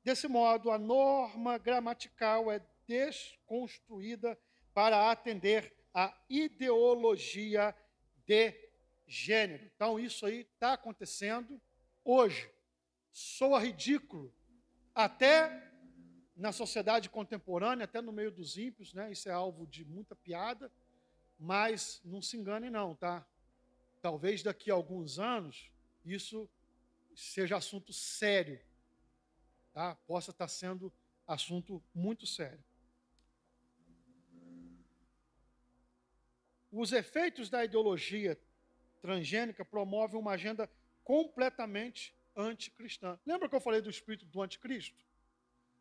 Desse modo, a norma gramatical é desconstruída para atender à ideologia de gênero. Então, isso aí está acontecendo hoje. Soa ridículo até na sociedade contemporânea, até no meio dos ímpios, né? Isso é alvo de muita piada. Mas não se enganem não, tá? Talvez daqui a alguns anos isso seja assunto sério, tá? Possa estar sendo assunto muito sério. Os efeitos da ideologia transgênica promovem uma agenda completamente anticristã. Lembra que eu falei do espírito do anticristo?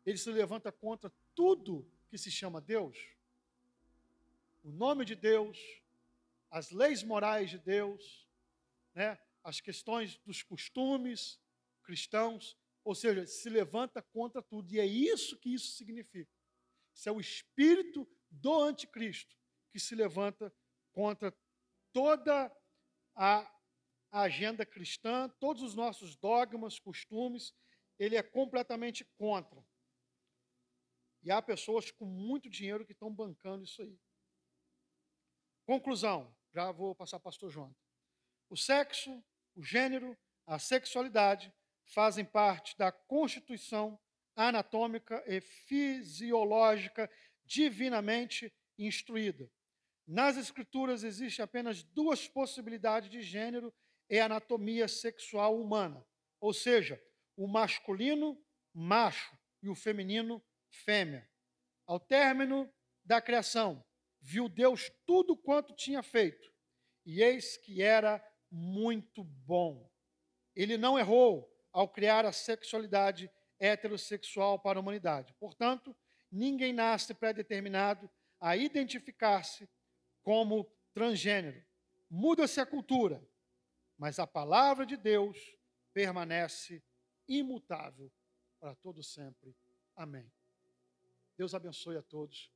Ele se levanta contra tudo que se chama Deus. O nome de Deus, as leis morais de Deus, né? As questões dos costumes cristãos, ou seja, se levanta contra tudo. E é isso que isso significa. Isso é o espírito do anticristo que se levanta contra toda a agenda cristã, todos os nossos dogmas, costumes, ele é completamente contra. E há pessoas com muito dinheiro que estão bancando isso aí. Conclusão, já vou passar para o pastor João. O sexo, o gênero, a sexualidade fazem parte da constituição anatômica e fisiológica divinamente instruída. Nas Escrituras existem apenas duas possibilidades de gênero e anatomia sexual humana, ou seja, o masculino, macho, e o feminino, fêmea. Ao término da criação, viu Deus tudo quanto tinha feito, e eis que era muito bom. Ele não errou ao criar a sexualidade heterossexual para a humanidade. Portanto, ninguém nasce pré-determinado a identificar-se como transgênero. Muda-se a cultura, mas a palavra de Deus permanece imutável para todo sempre. Amém. Deus abençoe a todos.